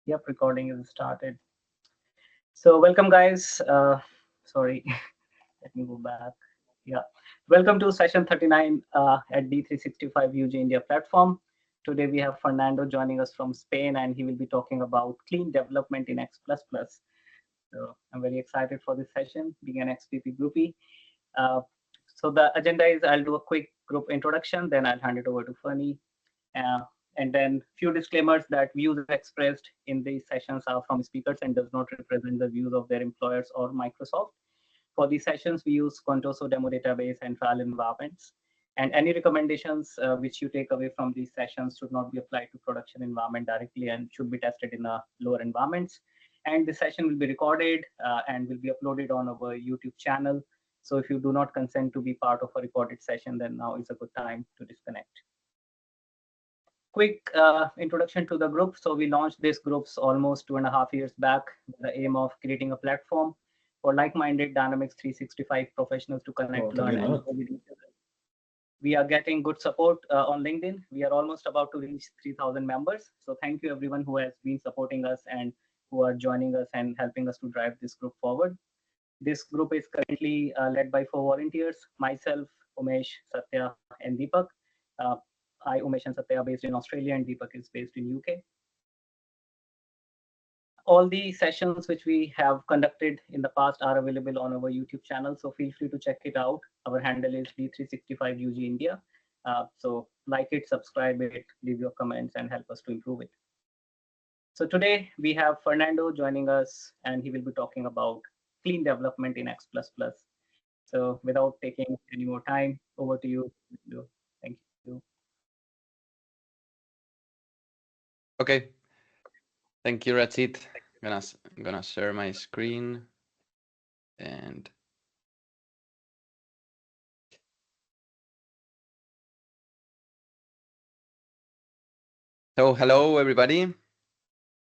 Yep, recording is started. So welcome guys. Sorry, let me go back. Yeah, welcome to session 39 at D365 UG India platform. Today we have Fernando joining us from Spain, and he will be talking about clean development in X++. So I'm very excited for this session, being an XPP groupie. Uh, so the agenda is I'll do a quick group introduction, then I'll hand it over to Fernie. Uh, and then few disclaimers that views expressed in these sessions are from speakers and does not represent the views of their employers or Microsoft. For these sessions, we use Contoso demo database and trial environments. And any recommendations which you take away from these sessions should not be applied to production environment directly and should be tested in lower environments. And this session will be recorded and will be uploaded on our YouTube channel. So if you do not consent to be part of a recorded session, then now is a good time to disconnect. Quick introduction to the group. So we launched these groups almost 2.5 years back with the aim of creating a platform for like-minded Dynamics 365 professionals to connect, learn, and grow with each other. We are getting good support on LinkedIn. We are almost about to reach 3,000 members. So thank you everyone who has been supporting us and who are joining us and helping us to drive this group forward. This group is currently led by 4 volunteers, myself, Umesh, Satya, and Deepak. Uh, I, Umesh and Satya are based in Australia, and Deepak is based in UK. All the sessions which we have conducted in the past are available on our YouTube channel, so feel free to check it out. Our handle is D365UG India. So like it, subscribe it, leave your comments, and help us to improve it. So today we have Fernando joining us, and he will be talking about clean development in X++. So without taking any more time, over to you. Thank you. Okay. Thank you, Ratsit. I'm gonna share my screen and so hello everybody.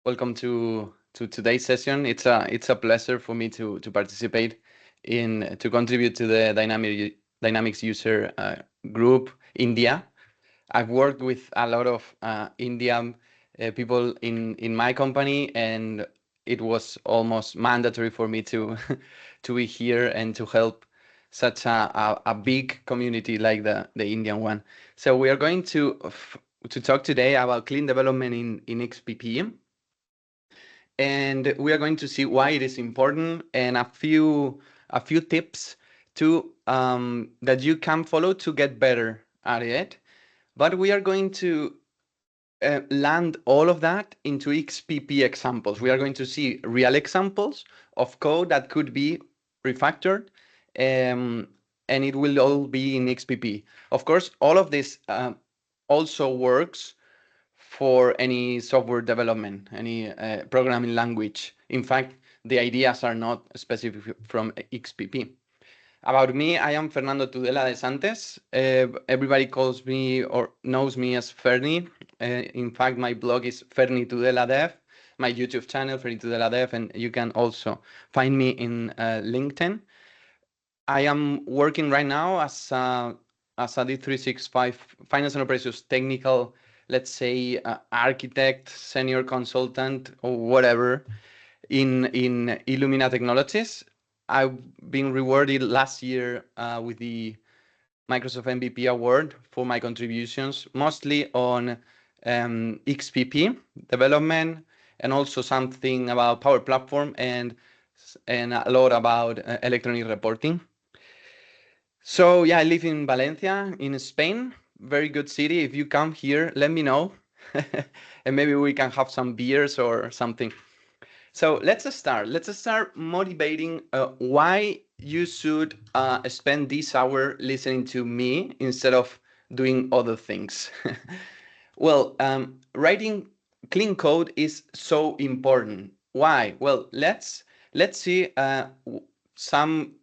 Welcome to today's session. It's a pleasure for me to participate to contribute to the Dynamics user group India. I've worked with a lot of Indian people in my company, and it was almost mandatory for me to to be here and to help such a big community like the Indian one. So we are going to talk today about clean development in XPP, and we are going to see why it is important and a few tips to that you can follow to get better at it. But we are going to land all of that into XPP examples. We are going to see real examples of code that could be refactored, and it will all be in XPP. Of course, all of this also works for any software development, any programming language. In fact, the ideas are not specific from XPP. About me, I am Fernando Tudela de Santes. Everybody calls me or knows me as Fernie. In fact, my blog is Fernie Tudela Dev, my YouTube channel, Fernie Tudela Dev, and you can also find me in LinkedIn. I am working right now as a D365 Finance and Operations technical, let's say, architect, senior consultant, or whatever in Illumina Technologies. I've been rewarded last year with the Microsoft MVP award for my contributions, mostly on XPP development, and also something about Power Platform and a lot about electronic reporting. So yeah, I live in Valencia in Spain. Very good city. If you come here, let me know, and maybe we can have some beers or something. So let's start. Let's start motivating why you should spend this hour listening to me instead of doing other things. Well, writing clean code is so important. Why? Well, let's see some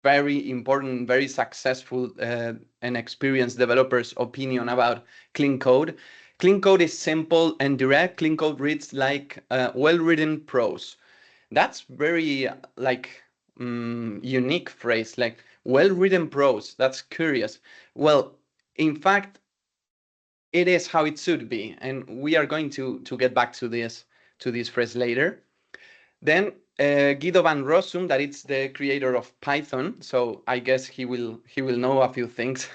very important, very successful and experienced developers' opinion about clean code. Clean code is simple and direct. Clean code reads like well-written prose. That's very unique phrase, like well-written prose. That's curious. Well, in fact, it is how it should be, and we are going to get back to this to this phrase later. Then Guido van Rossum, that it's the creator of Python, so I guess he will know a few things,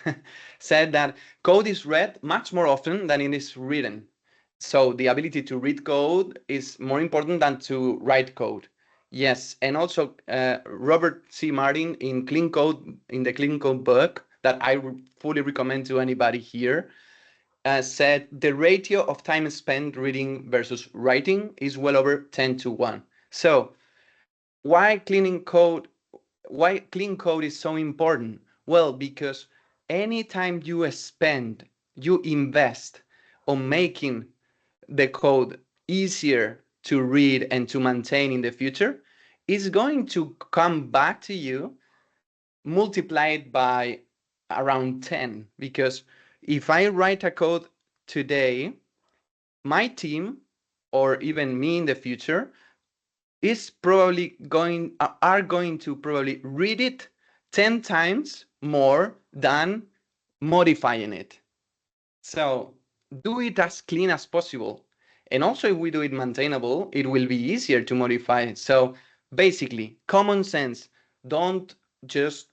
said that code is read much more often than it is written. So the ability to read code is more important than to write code. Yes, and also Robert C. Martin in Clean Code, in the Clean Code book that I fully recommend to anybody here, said the ratio of time spent reading versus writing is well over 10-1. So why clean code is so important? Well, because anytime you invest on making the code easier to read and to maintain in the future, it's going to come back to you multiplied by around 10. Because if I write a code today, my team or even me in the future is probably going to probably read it 10 times more than modifying it. So do it as clean as possible. And also if we do it maintainable, it will be easier to modify. So basically, common sense. Don't just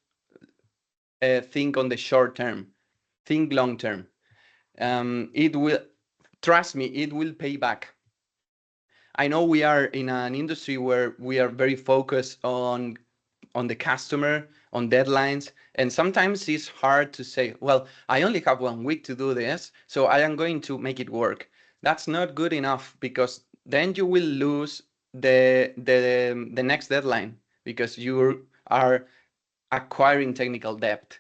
think on the short term. Think long term. It will, trust me, it will pay back. I know we are in an industry where we are very focused on the customer, on deadlines, and sometimes it's hard to say, well, I only have 1 week to do this, so I am going to make it work. That's not good enough, because then you will lose the next deadline, because you are acquiring technical debt.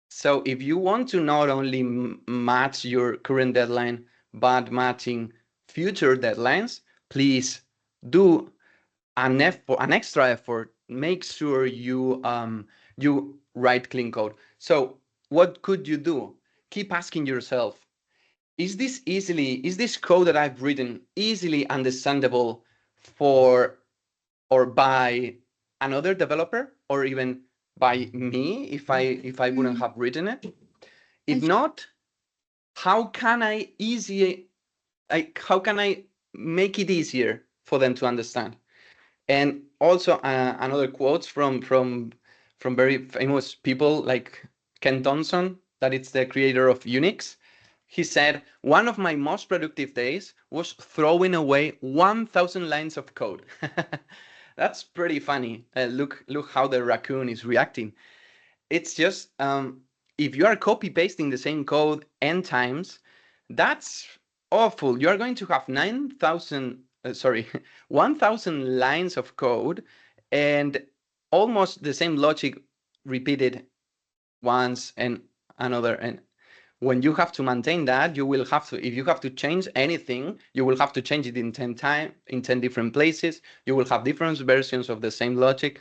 So if you want to not only match your current deadline, but matching future deadlines, please do an extra effort. Make sure you write clean code. So what could you do? Keep asking yourself, is this code that I've written easily understandable for or by another developer, or even by me if I wouldn't have written it? If not, how can I make it easier for them to understand? And also another quotes from very famous people like Ken Thompson, that it's the creator of Unix. He said, one of my most productive days was throwing away 1,000 lines of code. That's pretty funny. Look how the raccoon is reacting. It's just, if you are copy pasting the same code n times, that's awful. You are going to have 1,000 lines of code and almost the same logic repeated once and another. And when you have to maintain that, you will have to, if you have to change anything, you will have to change it in 10 different places. You will have different versions of the same logic.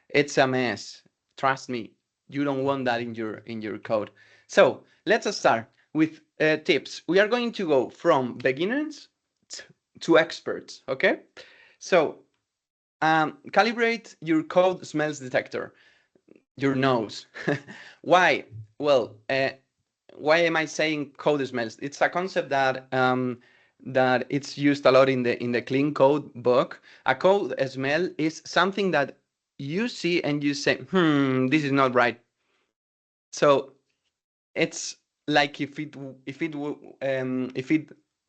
It's a mess. Trust me, you don't want that in your code. So let's start with tips. We are going to go from beginners to experts, okay? So calibrate your code smells detector, your nose. Why? Well, why am I saying code smells? It's a concept that that it's used a lot in the clean code book. A code smell is something that you see and you say, this is not right. So it's like if it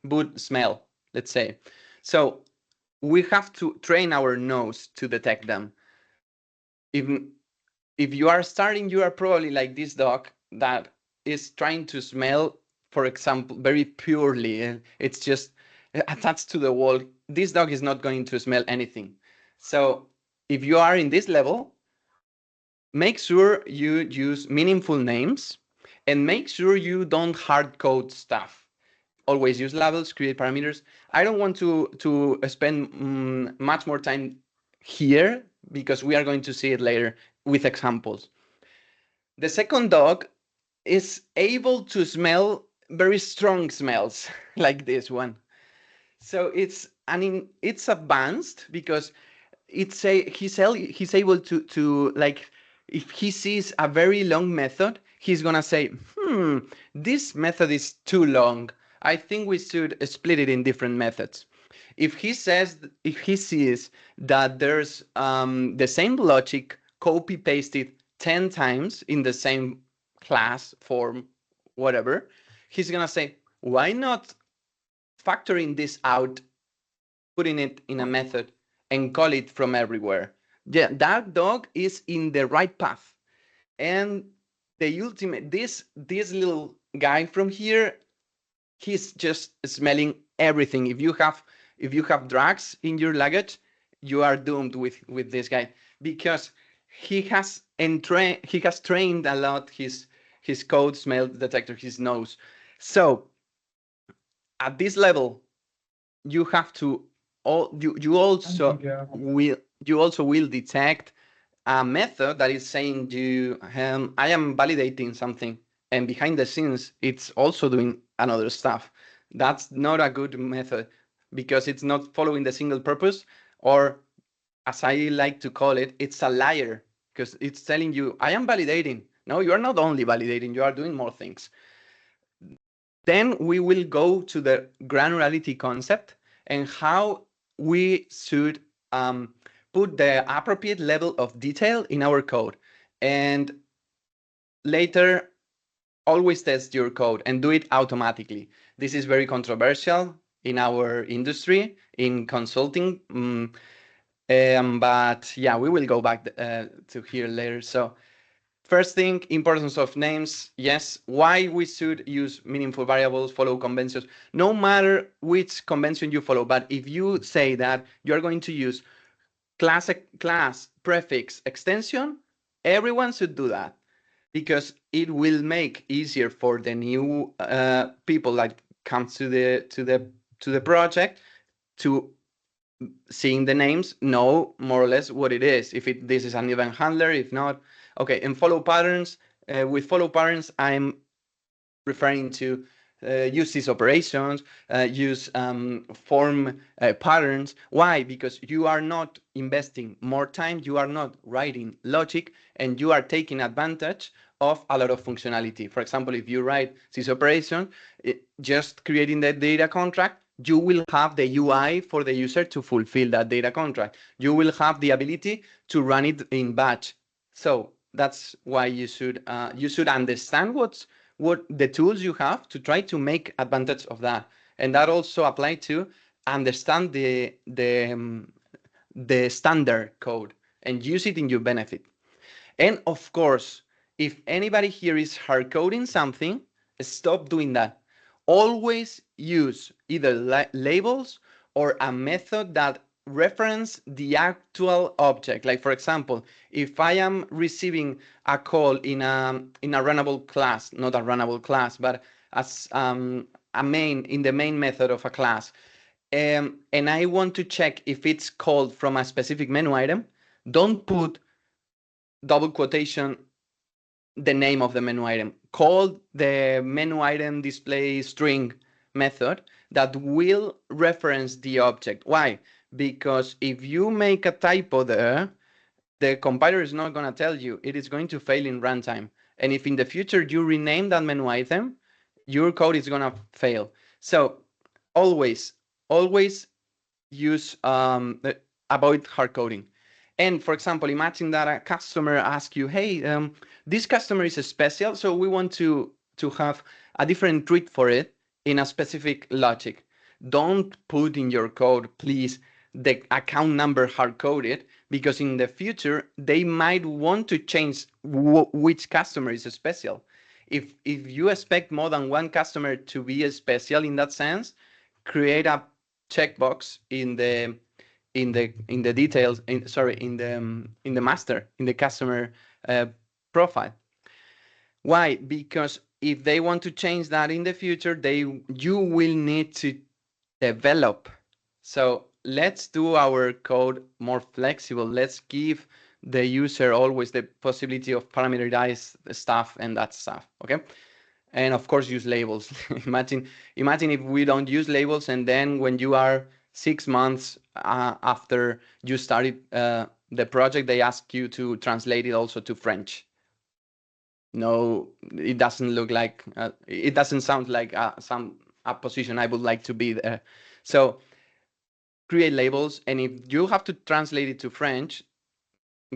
would smell, let's say. So we have to train our nose to detect them. If you are starting, you are probably like this dog that is trying to smell, for example, very purely. It's just attached to the wall. This dog is not going to smell anything. So if you are in this level, make sure you use meaningful names and make sure you don't hard code stuff. Always use labels, create parameters. I don't want to spend much more time here because we are going to see it later with examples. The second dog is able to smell very strong smells like this one. So it's advanced because he's able to like, if he sees a very long method, he's gonna say, this method is too long. I think we should split it in different methods. If he sees that there's the same logic copy pasted 10 times in the same class, form, whatever, he's gonna say, why not factoring this out, putting it in a method, and call it from everywhere? Yeah, that dog is in the right path. And the ultimate, this little guy from here, he's just smelling everything. If you have drugs in your luggage, you are doomed with this guy, because he has trained a lot his code smell detector, his nose. So at this level, you have to you also will detect a method that is saying you I am validating something, and behind the scenes it's also doing another stuff. That's not a good method, because it's not following the single purpose, or as I like to call it, it's a liar, because it's telling you I am validating. No, you are not only validating, you are doing more things. Then we will go to the granularity concept and how we should put the appropriate level of detail in our code. And later, always test your code and do it automatically. This is very controversial in our industry, in consulting. But yeah, we will go back to here later. So first thing, importance of names. Yes, why we should use meaningful variables, follow conventions, no matter which convention you follow. But if you say that you're going to use class, prefix, extension, everyone should do that, because it will make easier for the new people that come to the project to, seeing the names, know more or less what it is. If this is an event handler, if not, okay. And follow patterns. With follow patterns, I'm referring to use these operations, use form patterns. Why? Because you are not investing more time, you are not writing logic, and you are taking advantage of a lot of functionality. For example, if you write this operation, just creating the data contract, you will have the UI for the user to fulfill that data contract. You will have the ability to run it in batch. So that's why you should understand what the tools you have to try to make advantage of that. And that also apply to understand the standard code and use it in your benefit. And of course, if anybody here is hard coding something, stop doing that. Always use either labels or a method that reference the actual object. Like for example, if I am receiving a call in a runnable class, not a runnable class, but as in the main method of a class, and I want to check if it's called from a specific menu item, don't put double quotation the name of the menu item. Call the menu item display string method that will reference the object. Why? Because if you make a typo there, the compiler is not going to tell you. It is going to fail in runtime. And if in the future you rename that menu item, your code is going to fail. So always use avoid hard coding. And for example, imagine that a customer asks you, hey, this customer is special, so we want to have a different treat for it in a specific logic. Don't put in your code, please, the account number hard coded, because in the future they might want to change which customer is special. If you expect more than one customer to be special in that sense, create a checkbox in the details, in the master, in the customer profile. Why? Because if they want to change that in the future, you will need to develop. So let's do our code more flexible. Let's give the user always the possibility of parameterized stuff and that stuff. Okay. And of course, use labels. imagine if we don't use labels, and then when you are 6 months after you started the project, they ask you to translate it also to French. No, it doesn't look like, it doesn't sound like a position I would like to be there. So create labels, and if you have to translate it to French,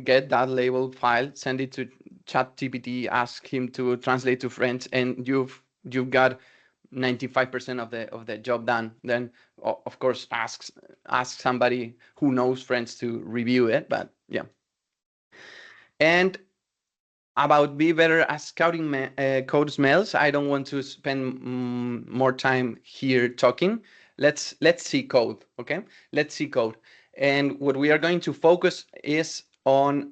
get that label file, send it to ChatGPT, ask him to translate to French, and you've got 95% of the job done. Then of course ask somebody who knows French to review it. But yeah. And about be better at scouting code smells, I don't want to spend more time here talking. Let's see code. Okay, let's see code. And what we are going to focus is on,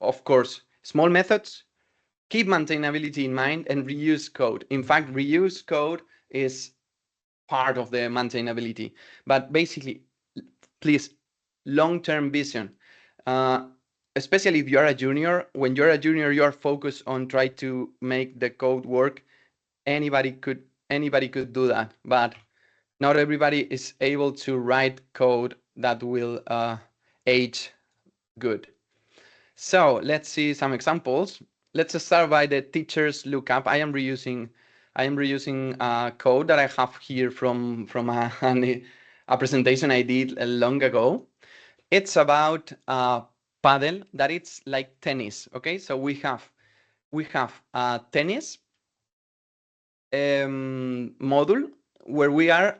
of course, small methods, keep maintainability in mind, and reuse code. In fact, reuse code is part of the maintainability. But basically, please, long-term vision. Especially if you're a junior, when you're a junior, you're focused on trying to make the code work. Anybody could do that, but not everybody is able to write code that will age good. So let's see some examples. Let's start by the teacher's lookup. I am reusing code that I have here from a presentation I did long ago. It's about paddle, that it's like tennis. Okay, so we have tennis module where we are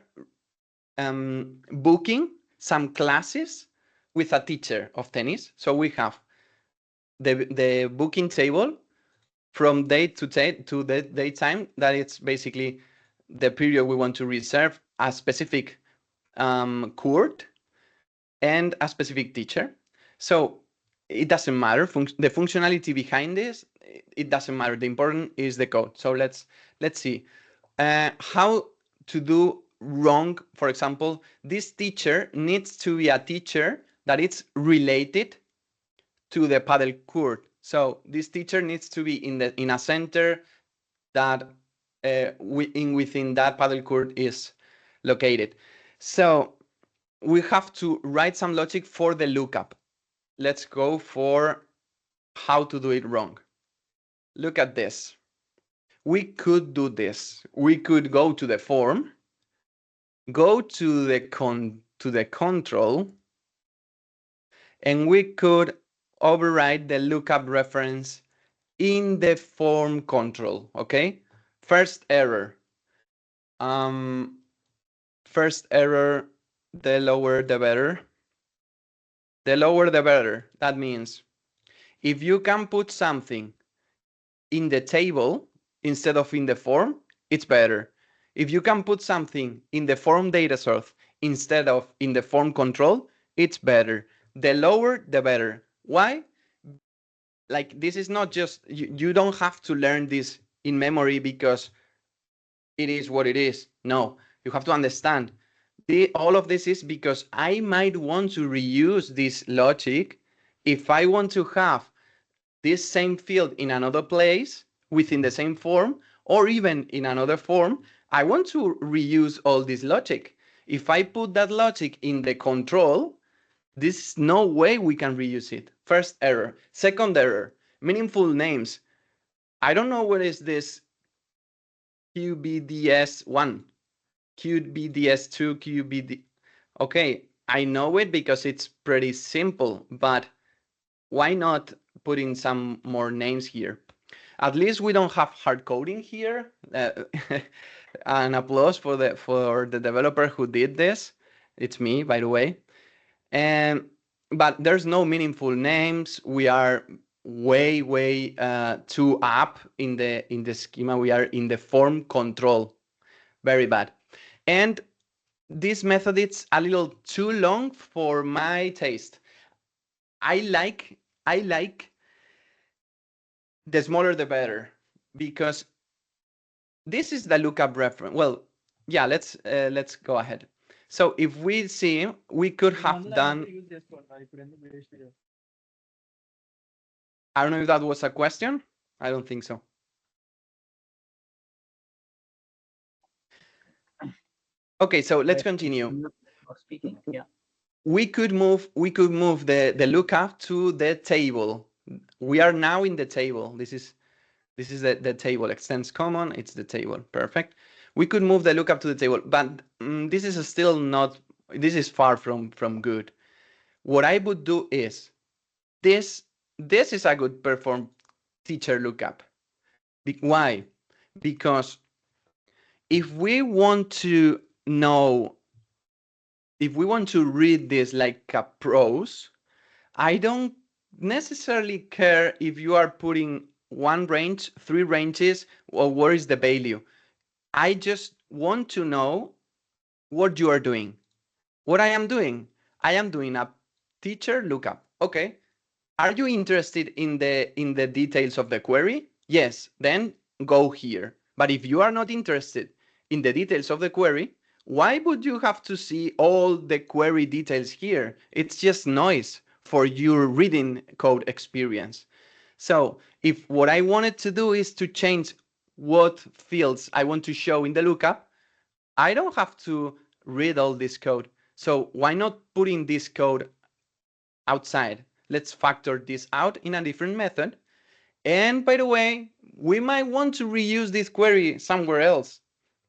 booking some classes with a teacher of tennis. So we have the booking table from date to the date time, that it's basically the period we want to reserve a specific court and a specific teacher. So it doesn't matter. The functionality behind this, it doesn't matter. The important is the code. So let's see how to do wrong. For example, this teacher needs to be a teacher that it's related to the paddle court. So this teacher needs to be in a center that within that paddle court is located. So we have to write some logic for the lookup. Let's go for how to do it wrong. Look at this. We could do this. We could go to the form, go to the control, and we could override the lookup reference in the form control. Okay. First error. First error. The lower the better. The lower the better. That means if you can put something in the table instead of in the form, it's better. If you can put something in the form data source instead of in the form control, it's better. The lower, the better. Why? Like, this is not just, you don't have to learn this in memory because it is what it is. No, you have to understand. All of this is because I might want to reuse this logic if I want to have this same field in another place within the same form, or even in another form. I want to reuse all this logic. If I put that logic in the control, there's no way we can reuse it. First error. Second error, meaningful names. I don't know what is this QBDS1, QBDS2, QBD. Okay, I know it because it's pretty simple, but why not put in some more names here? At least we don't have hard coding here. An applause for the developer who did this. It's me, by the way. But there's no meaningful names. We are way too up in the schema. We are in the form control. Very bad. And this method, it's a little too long for my taste. I like the smaller the better, because this is the lookup reference. Well, yeah, let's go ahead. So if we see, we could have done. I don't know if that was a question. I don't think so. Okay, so let's continue. Speaking, yeah. We could move the lookup to the table. We are now in the table. This is the table. Extends common, it's the table. Perfect. We could move the lookup to the table, but this is still not This is far from good. What I would do is this is a good performed teacher lookup. Why? Because if we want to know, if we want to read this like a prose, I don't necessarily care if you are putting one range, three ranges, or where is the value. I just want to know what you are doing. What I am doing? I am doing a teacher lookup. Okay. Are you interested in the details of the query? Yes, then go here. But if you are not interested in the details of the query, why would you have to see all the query details here? It's just noise for your reading code experience. So if what I wanted to do is to change what fields I want to show in the lookup, I don't have to read all this code. So why not putting this code outside? Let's factor this out in a different method. And by the way, we might want to reuse this query somewhere else.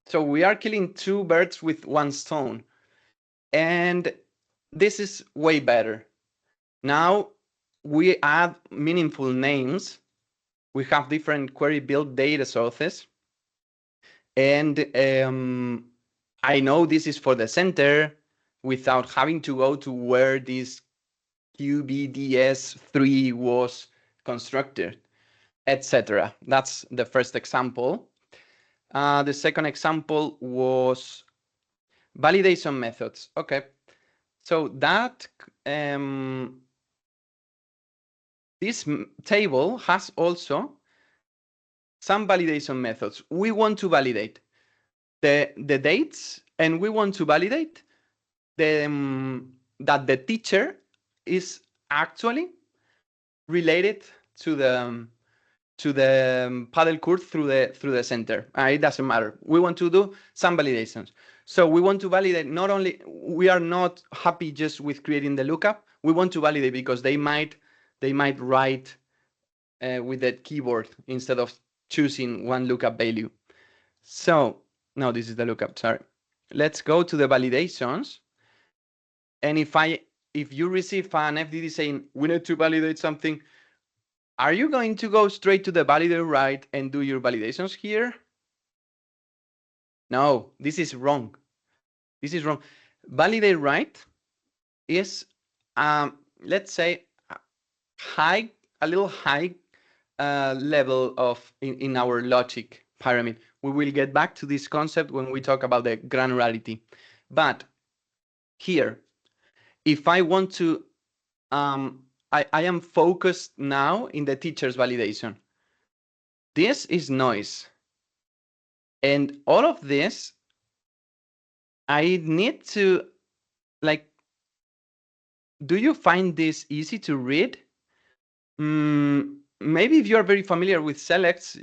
So we are killing two birds with one stone. And this is way better. Now we add meaningful names. We have different query build data sources. And I know this is for the center without having to go to where this QBDS3 was constructed, etc. That's the first example. The second example was validation methods. Okay, so that this table has also some validation methods. We want to validate the dates, and we want to validate that the teacher is actually related to the paddle court through the center. It doesn't matter. We want to do some validations. So we want to validate not only, we are not happy just with creating the lookup. We want to validate because they might write with the keyboard instead of choosing one lookup value. So no, this is the lookup. Sorry. Let's go to the validations. And if you receive an FDD saying we need to validate something, are you going to go straight to the validate write and do your validations here? No, this is wrong. This is wrong. Validate write is, let's say, a little high level of in our logic pyramid. We will get back to this concept when we talk about the granularity. But here, if I want to, I am focused now in the teacher's validation. This is noise. And all of this, I need to, like, do you find this easy to read? Maybe if you're very familiar with selects,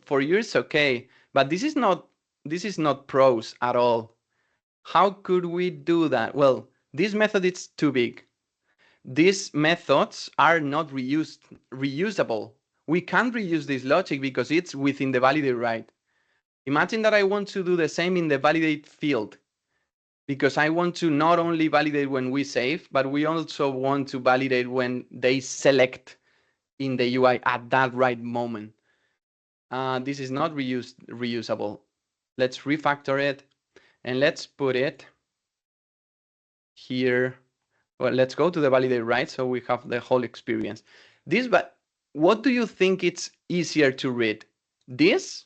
for you it's okay. But this is not prose at all. How could we do that? Well, this method is too big. These methods are not reusable. We can't reuse this logic because it's within the validate write. Imagine that I want to do the same in the validate field, because I want to not only validate when we save, but we also want to validate when they select in the UI at that right moment. This is not reusable. Let's refactor it and let's put it here. Well, let's go to the validate write so we have the whole experience. But what do you think it's easier to read? This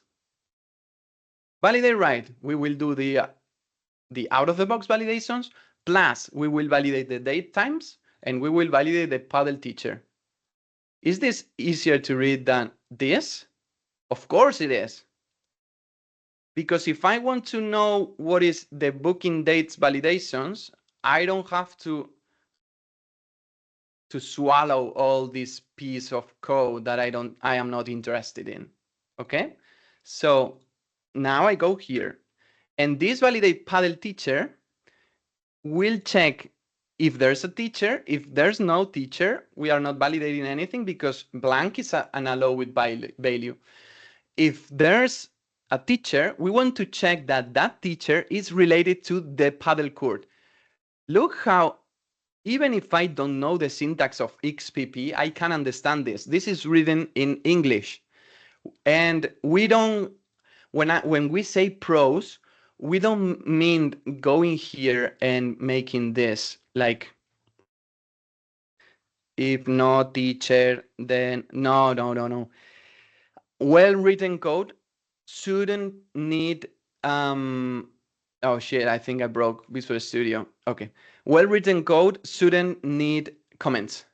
validate write, we will do the out-of-the-box validations, plus we will validate the date times, and we will validate the paddle teacher. Is this easier to read than this? Of course it is. Because if I want to know what is the booking dates validations, I don't have to swallow all this piece of code that I am not interested in. Okay? So now I go here, and this validate paddle teacher will check if there's a teacher. If there's no teacher, we are not validating anything because blank is an allowed value. If there's a teacher, we want to check that that teacher is related to the paddle court. Look how, even if I don't know the syntax of XPP, I can understand this. This is written in English. And we don't, when we say prose, we don't mean going here and making this like, if no teacher, then no. Well-written code shouldn't need, oh shit, I think I broke Visual Studio. Okay. Well-written code shouldn't need comments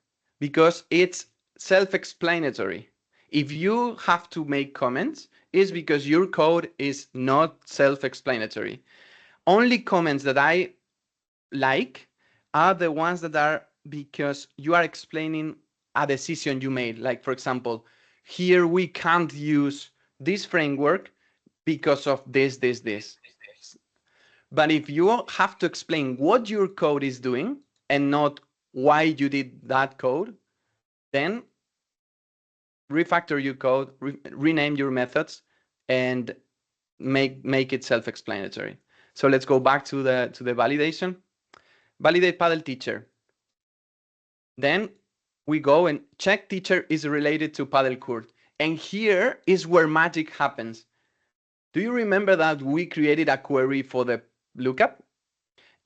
because it's self-explanatory. If you have to make comments, it's because your code is not self-explanatory. Only comments that I like are the ones that are because you are explaining a decision you made. Like, for example, here we can't use this framework because of this. But if you have to explain what your code is doing and not why you did that code, then refactor your code, rename your methods, and make it self-explanatory. So let's go back to the validation. Validate paddle teacher. Then we go and check teacher is related to paddle court. And here is where magic happens. Do you remember that we created a query for the lookup?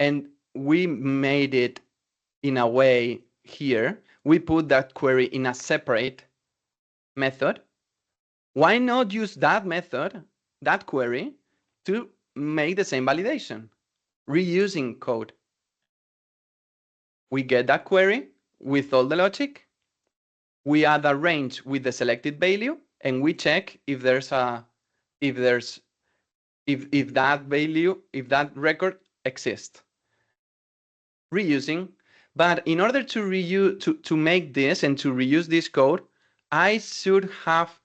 And we made it in a way here. We put that query in a separate method. Why not use that method, that query, to make the same validation? Reusing code. We get that query with all the logic. We add a range with the selected value, and we check if there's a if that value, if that record exists. Reusing, but in order to reuse to make this and to reuse this code, I should have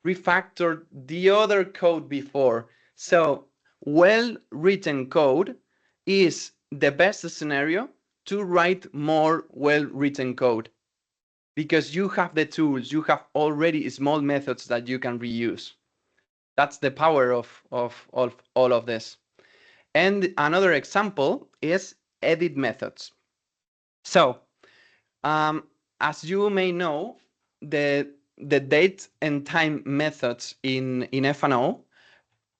refactored the other code before. So well-written code is the best scenario to write more well-written code, because you have the tools, you have already small methods that you can reuse. That's the power of all of this. And another example is edit methods. So as you may know, the date and time methods in F&O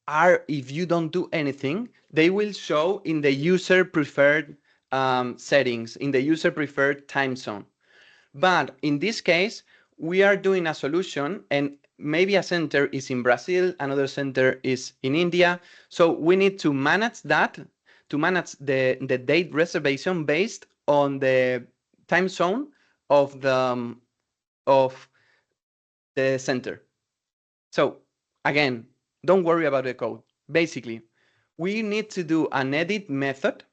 are, if you don't do anything, they will show in the user preferred settings, in the user preferred time zone. But in this case, we are doing a solution, and maybe a center is in Brazil, another center is in India. So we need to manage that, to manage the date reservation based on the time zone of the center. So again, don't worry about the code. Basically, we need to do an edit method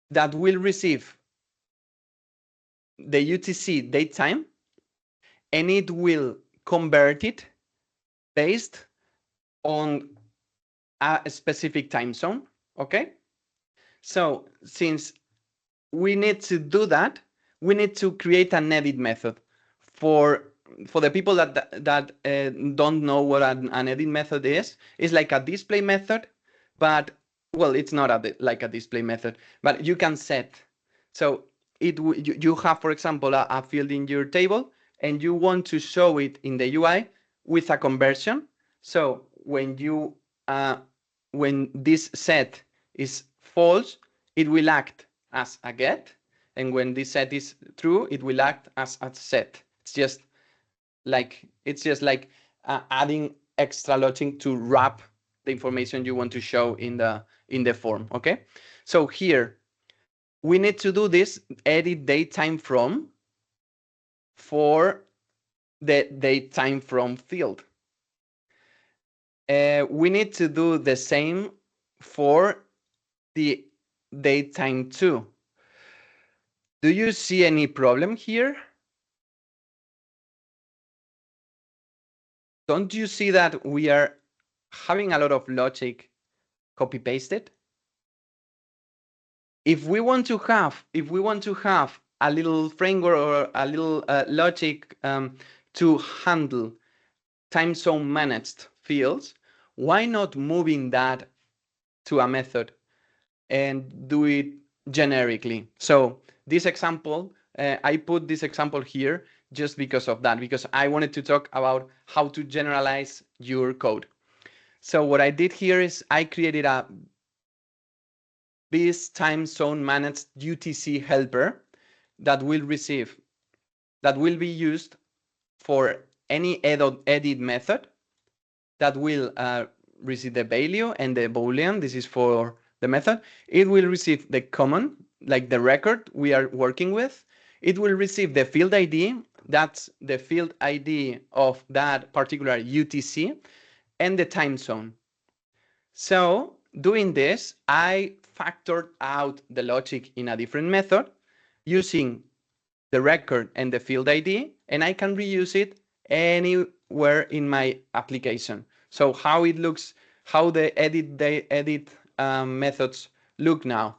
that will receive the UTC date time, and it will convert it based on a specific time zone. Okay. So since we need to do that, we need to create an edit method. For the people that don't know what an edit method is, it's like a display method, but well, it's not like a display method, but you can set. So you have, for example, a field in your table, and you want to show it in the UI with a conversion. So when you when this set is false, it will act as a get, and when this set is true, it will act as a set. It's just like adding extra logic to wrap the information you want to show in the form. Okay, so here we need to do this edit date time from for the date time from field. We need to do the same for the date time too. Do you see any problem here? Don't you see that we are having a lot of logic copy pasted? If we want to have a little framework or a little logic to handle time zone managed fields, why not moving that to a method? and do it generically. So this example, I put this example here just because of that, because I wanted to talk about how to generalize your code. So what I did here is I created a this time zone managed UTC helper that will be used for any edit method that will receive the value and the boolean. This is for the method. It will receive the common, like the record we are working with. It will receive the field ID. That's the field ID of that particular UTC and the time zone. So doing this, I factored out the logic in a different method using the record and the field ID, and I can reuse it anywhere in my application. So how it looks, how the edit methods look now.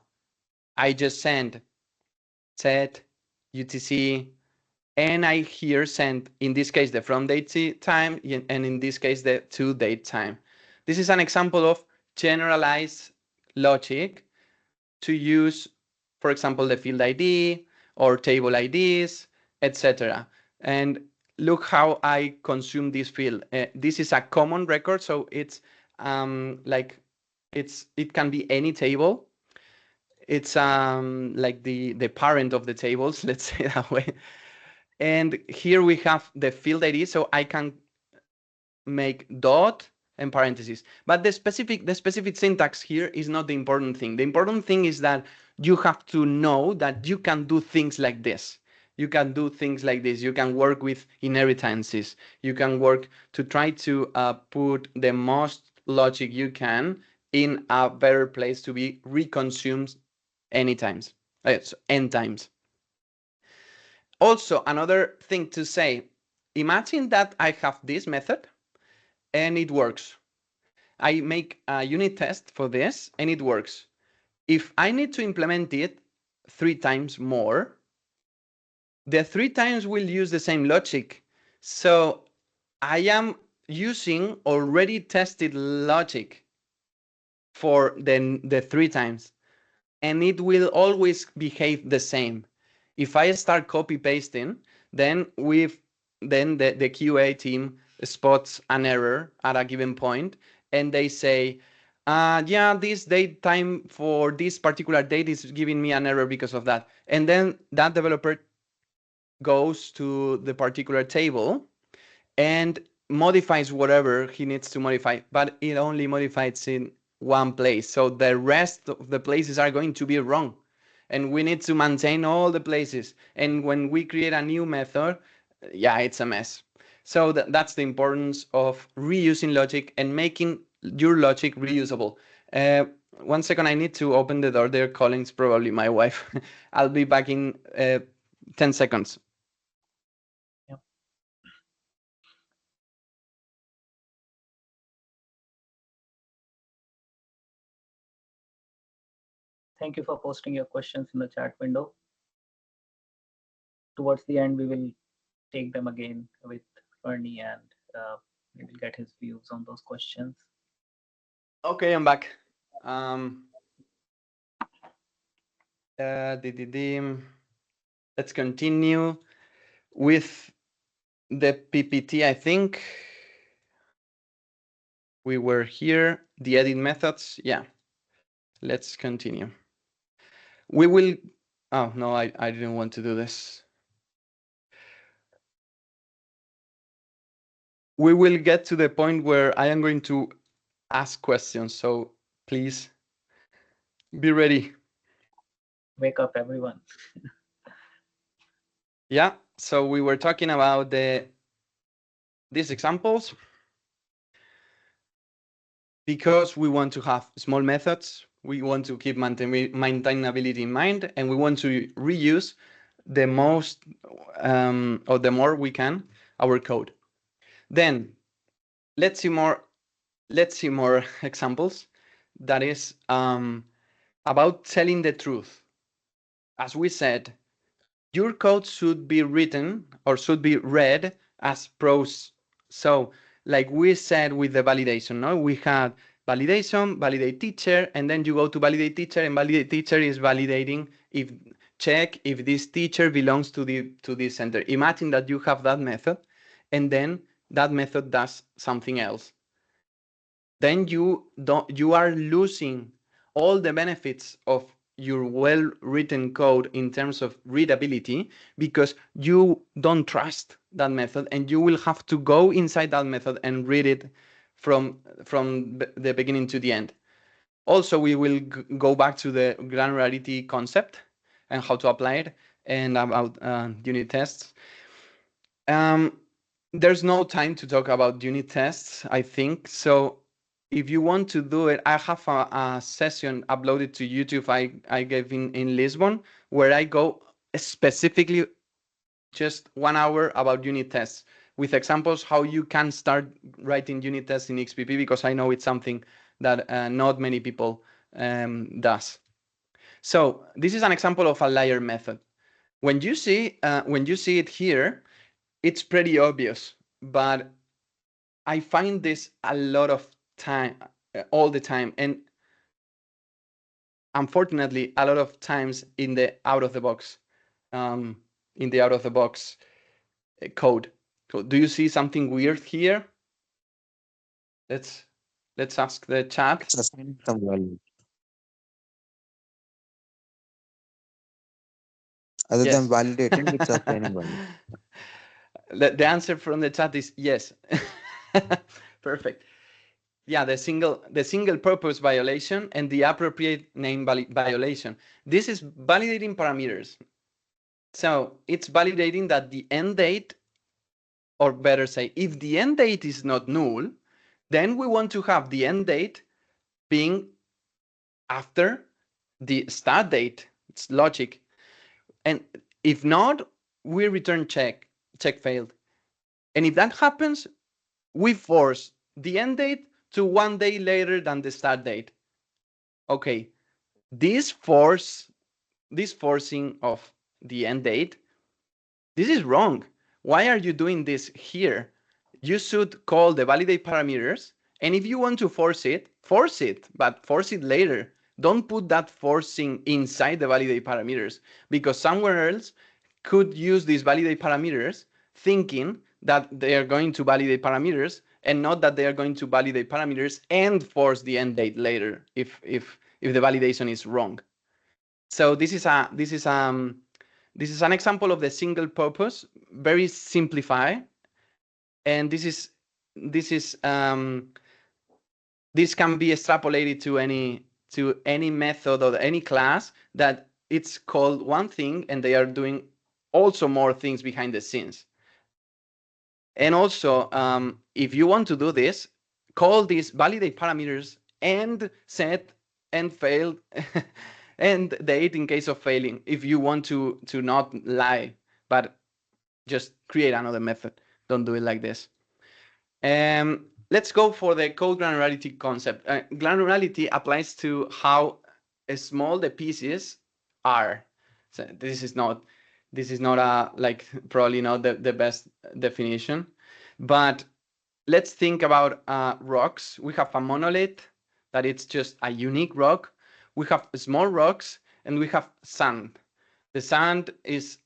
I just send set UTC, and I here send, in this case, the from date time, and in this case, the to date time. This is an example of generalized logic to use, for example, the field ID or table IDs, etc. And look how I consume this field. This is a common record, so it's like it can be any table. It's like the parent of the tables, let's say that way. And here we have the field ID, so I can make dot and parentheses. But the specific syntax here is not the important thing. The important thing is that you have to know that you can do things like this. You can do things like this. You can work with inheritances. You can work to try to put the most logic you can in a better place to be reconsumed n times. Also, another thing to say, imagine that I have this method and it works. I make a unit test for this and it works. If I need to implement it 3 times more, the 3 times will use the same logic. So I am using already tested logic for the 3 times, and it will always behave the same. If I start copy pasting, then the QA team spots an error at a given point, and they say, yeah, this date time for this particular date is giving me an error because of that. And then that developer goes to the particular table and modifies whatever he needs to modify, but it only modifies in one place. So the rest of the places are going to be wrong. And we need to maintain all the places. And when we create a new method, yeah, it's a mess. So that's the importance of reusing logic and making your logic reusable. 1 second, I need to open the door. They're calling, it's probably my wife. I'll be back in 10 seconds. Yep. Thank you for posting your questions in the chat window. Towards the end, we will take them again with Fernie, and we will get his views on those questions. Okay, I'm back. Let's continue with the PPT. I think we were here, the edit methods. Yeah, let's continue. We will, oh no, I didn't want to do this. We will get to the point where I am going to ask questions, so please be ready. Wake up, everyone. Yeah, so we were talking about these examples because we want to have small methods, we want to keep maintainability in mind, and we want to reuse the most or the more we can our code. Then let's see more examples. That is about telling the truth. As we said, your code should be written or should be read as prose. So like we said with the validation, no, we had validation, validate teacher, and then you go to validate teacher, and validate teacher is validating if check if this teacher belongs to this center. Imagine that you have that method, and then that method does something else. Then you are losing all the benefits of your well-written code in terms of readability, because you don't trust that method, and you will have to go inside that method and read it from the beginning to the end. Also, we will go back to the granularity concept and how to apply it, and about unit tests. There's no time to talk about unit tests, I think. So if you want to do it, I have a session uploaded to YouTube I gave in Lisbon, where I go specifically just 1 hour about unit tests with examples how you can start writing unit tests in XPP, because I know it's something that not many people does. So this is an example of a layer method. When you see it here, it's pretty obvious, but I find this a lot of time, all the time, and unfortunately, a lot of times in the out of the box code. So do you see something weird here? Let's ask the chat. It's assigning some value. Other than Yes. validating, it's assigning value. The answer from the chat is yes. Perfect. Yeah, the single purpose violation and the appropriate name violation. This is validating parameters. So it's validating that the end date, or better say, if the end date is not null, then we want to have the end date being after the start date. It's logic. And if not, we return check failed. And if that happens, we force the end date to 1 day later than the start date. Okay, this forcing of the end date, this is wrong. Why are you doing this here? You should call the validate parameters, and if you want to force it, but force it later. Don't put that forcing inside the validate parameters, because somewhere else could use these validate parameters thinking that they are going to validate parameters, and not that they are going to validate parameters and force the end date later if the validation is wrong. So this is an example of the single purpose, very simplified, and this can be extrapolated to any method or any class that it's called one thing and they are doing also more things behind the scenes. And also, if you want to do this, call these validate parameters and set and failed and date in case of failing, if you want to not lie, but just create another method. Don't do it like this. Let's go for the code granularity concept. Granularity applies to how small the pieces are. So this is not like probably not the best definition, but let's think about rocks. We have a monolith that it's just a unique rock. We have small rocks and we have sand. The sand is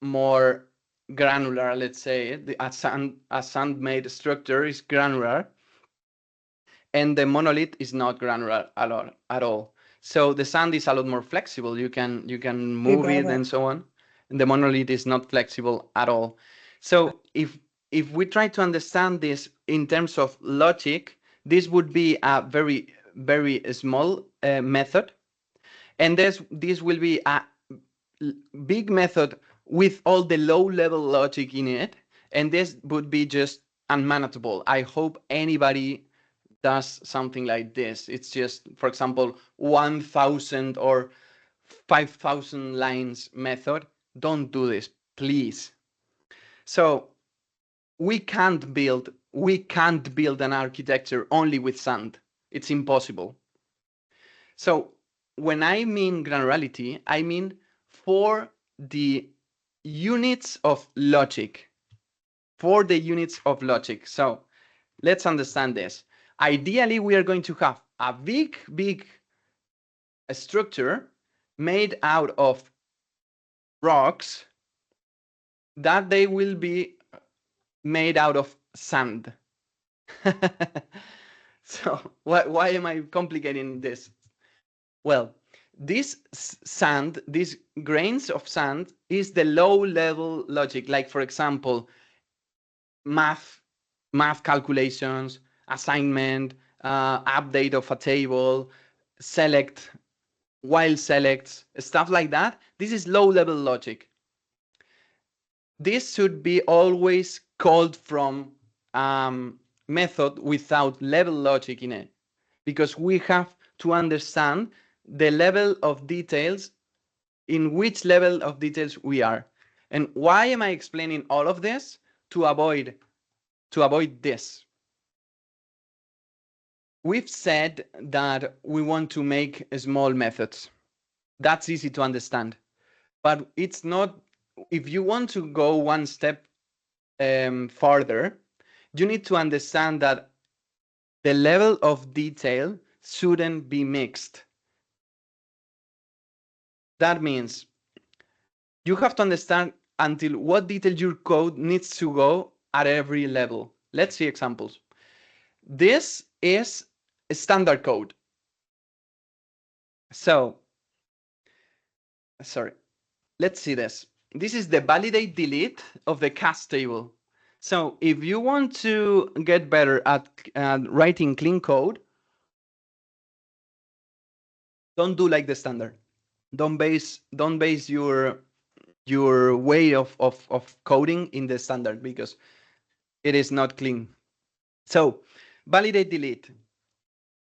more granular, let's say. A sand-made structure is granular, and the monolith is not granular at all. So the sand is a lot more flexible. You can move it and so on. And the monolith is not flexible at all. So if we try to understand this in terms of logic, this would be a very, very small method. And this will be a big method with all the low-level logic in it. And this would be just unmanageable. I hope anybody does something like this. It's just, for example, 1,000 or 5,000 lines method. Don't do this, please. So we can't build an architecture only with sand. It's impossible. So when I mean granularity, I mean for the units of logic. So let's understand this. Ideally, we are going to have a big structure made out of rocks that they will be made out of sand. So why am I complicating this? Well, this sand, these grains of sand, is the low-level logic. Like, for example, math calculations, assignment, update of a table, select, while selects, stuff like that. This is low-level logic. This should be always called from method without level logic in it, because we have to understand the level of details, in which level of details we are. And why am I explaining all of this? To avoid this. We've said that we want to make small methods. That's easy to understand, but it's not. If you want to go one step farther, you need to understand that the level of detail shouldn't be mixed. That means you have to understand until what detail your code needs to go at every level. Let's see examples. This is a standard code. So, sorry, let's see this. This is the validate delete of the cast table. So if you want to get better at writing clean code, don't do like the standard. Don't base your way of coding in the standard, because it is not clean. So validate delete.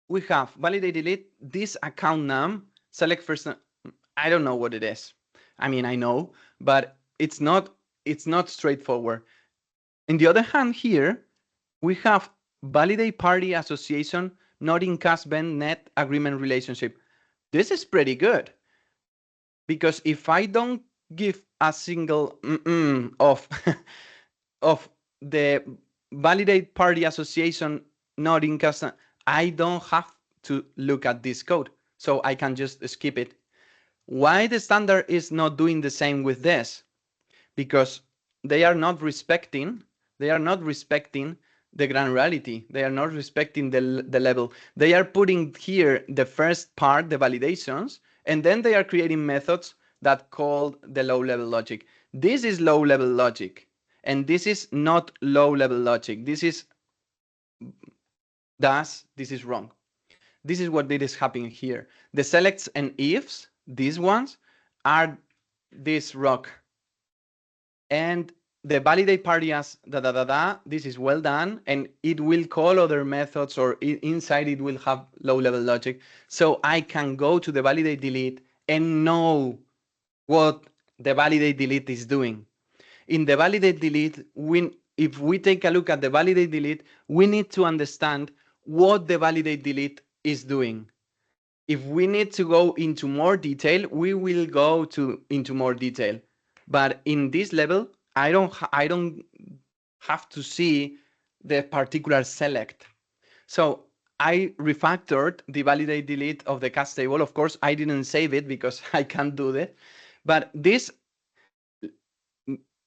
We have validate delete this account name, select first. I don't know what it is. I mean, I know, but it's not straightforward. On the other hand, here we have validate party association not in cast-ben net agreement relationship. This is pretty good, because if I don't give a single of of the validate party association not in cast, I don't have to look at this code, so I can just skip it. Why the standard is not doing the same with this? Because they are not respecting the granularity. They are not respecting the level. They are putting here the first part, the validations, and then they are creating methods that call the low-level logic. This is low-level logic, and this is not low-level logic. This is wrong. This is what is happening here. The selects and ifs, these ones, are this rock. And the validate party as this is well done, and it will call other methods, or inside it will have low-level logic. So I can go to the validate delete and know what the validate delete is doing. In the validate delete, if we take a look at the validate delete, we need to understand what the validate delete is doing. If we need to go into more detail, we will go into more detail. But in this level, I don't have to see the particular select. So I refactored the validate delete of the cast table. Of course, I didn't save it because I can't do that. But this,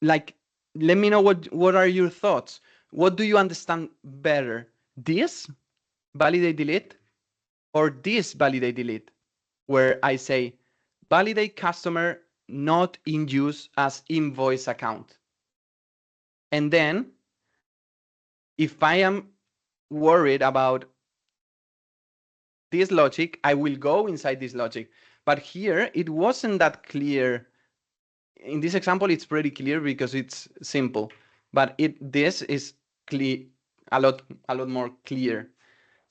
like, let me know what are your thoughts. What do you understand better? This validate delete or this validate delete, where I say validate customer not in use as invoice account. And then if I am worried about this logic, I will go inside this logic. But here it wasn't that clear. In this example, it's pretty clear because it's simple, but this is a lot more clear.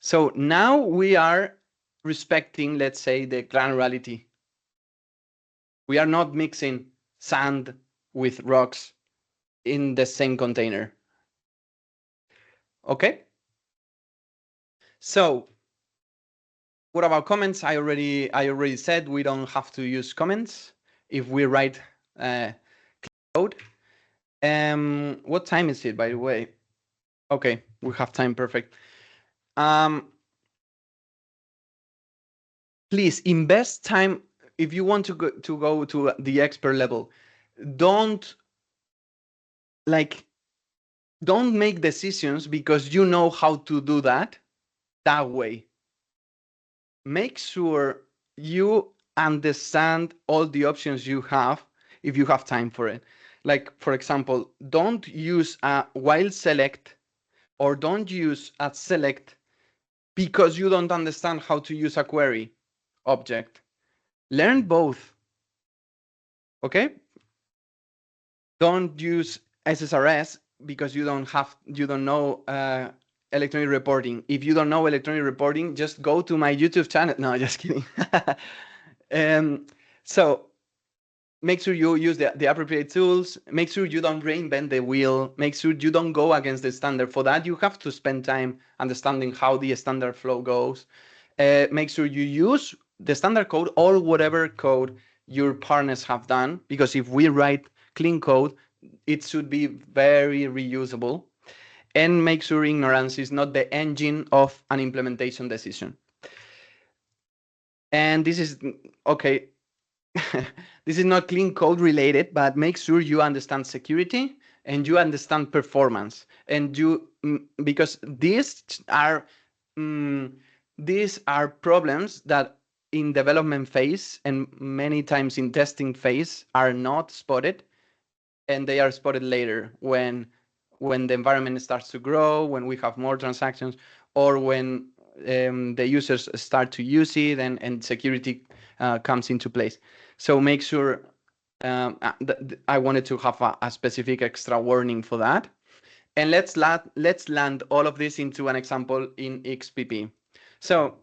So now we are respecting, let's say, the granularity. We are not mixing sand with rocks in the same container. Okay. So what about comments? I already said we don't have to use comments if we write code. What time is it, by the way? Okay, we have time, perfect. please invest time if you want to go to the expert level. Don't make decisions because you know how to do that way. Make sure you understand all the options you have if you have time for it. Like, for example, don't use a while select or don't use a select because you don't understand how to use a query object. Learn both. Okay? Don't use SSRS because you don't know electronic reporting. If you don't know electronic reporting, just go to my YouTube channel. No, just kidding. So make sure you use the appropriate tools. Make sure you don't reinvent the wheel. Make sure you don't go against the standard. For that, you have to spend time understanding how the standard flow goes. Make sure you use the standard code or whatever code your partners have done, because if we write clean code, it should be very reusable. And make sure ignorance is not the engine of an implementation decision. And this is, okay, this is not clean code related, but make sure you understand security and you understand performance. And because these are problems that in development phase and many times in testing phase are not spotted, and they are spotted later when the environment starts to grow, when we have more transactions, or when the users start to use it and security comes into place. So make sure, I wanted to have a specific extra warning for that. And let's land all of this into an example in XPP. So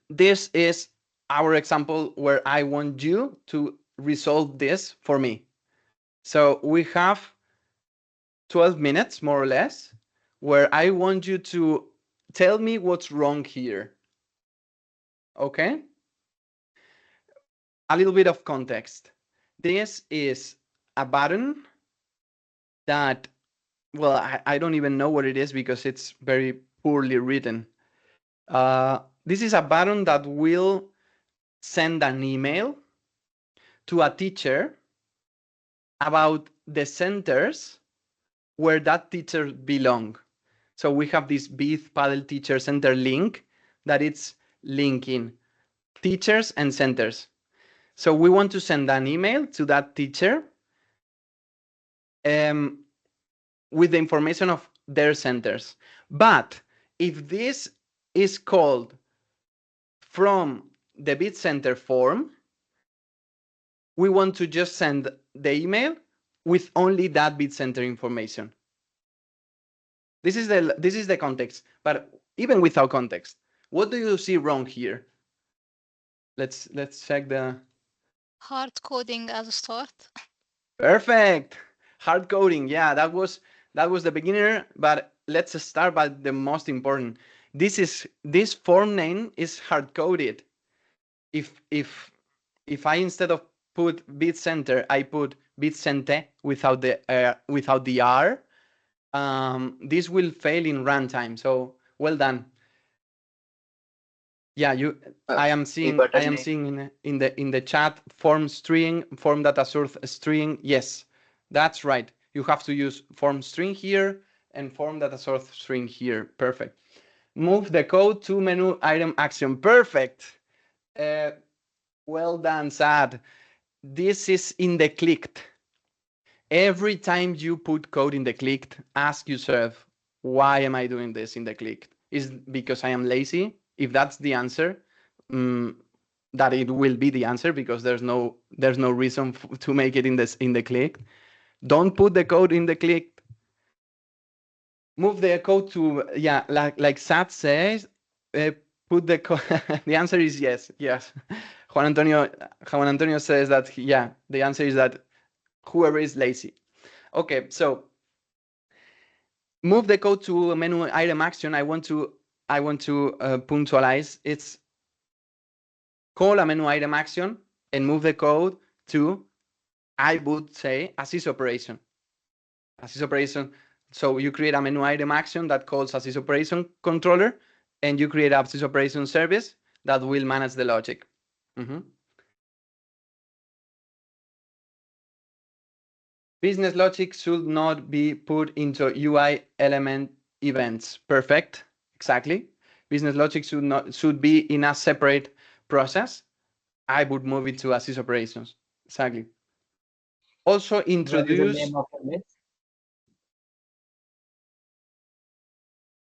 this is our example where I want you to resolve this for me. So we have 12 minutes, more or less, where I want you to tell me what's wrong here. Okay? A little bit of context. This is a button that, well, I don't even know what it is because it's very poorly written. This is a button that will send an email to a teacher about the centers where that teacher belong. So we have this BEAT Paddle Teacher Center link that it's linking teachers and centers. So we want to send an email to that teacher with the information of their centers. But if this is called from the BEAT Center form, we want to just send the email with only that BEAT Center information. This is the context, but even without context, what do you see wrong here? Let's check the hard coding as a start. Perfect. Hard coding. Yeah, that was the beginner, but let's start by the most important. This form name is hard coded. If I, instead of put bit center, I put bit cente without the R, this will fail in runtime. So well done. Yeah, I am seeing in the chat form data source string. Yes, that's right. You have to use form string here and form data source string here. Perfect. Move the code to menu item action. Perfect. Well done, Sad. This is in the clicked. Every time you put code in the clicked, ask yourself, why am I doing this in the clicked? Is it because I am lazy? If that's the answer, that it will be the answer, because there's no reason to make it in the clicked. Don't put the code in the clicked. Move the code to, yeah, like Sat says, put the code. The answer is yes. Juan Antonio says that, yeah, the answer is that whoever is lazy. Okay, so move the code to a menu item action. I want to punctualize. It's call a menu item action and move the code to, I would say, a sysoperation. A sysoperation. So you create a menu item action that calls a sysoperation controller, and you create a sys operation service that will manage the logic. Business logic should not be put into UI element events. Perfect. Exactly. Business logic should be in a separate process. I would move it to assist operations. Exactly. Also introduce. Variable name of the list.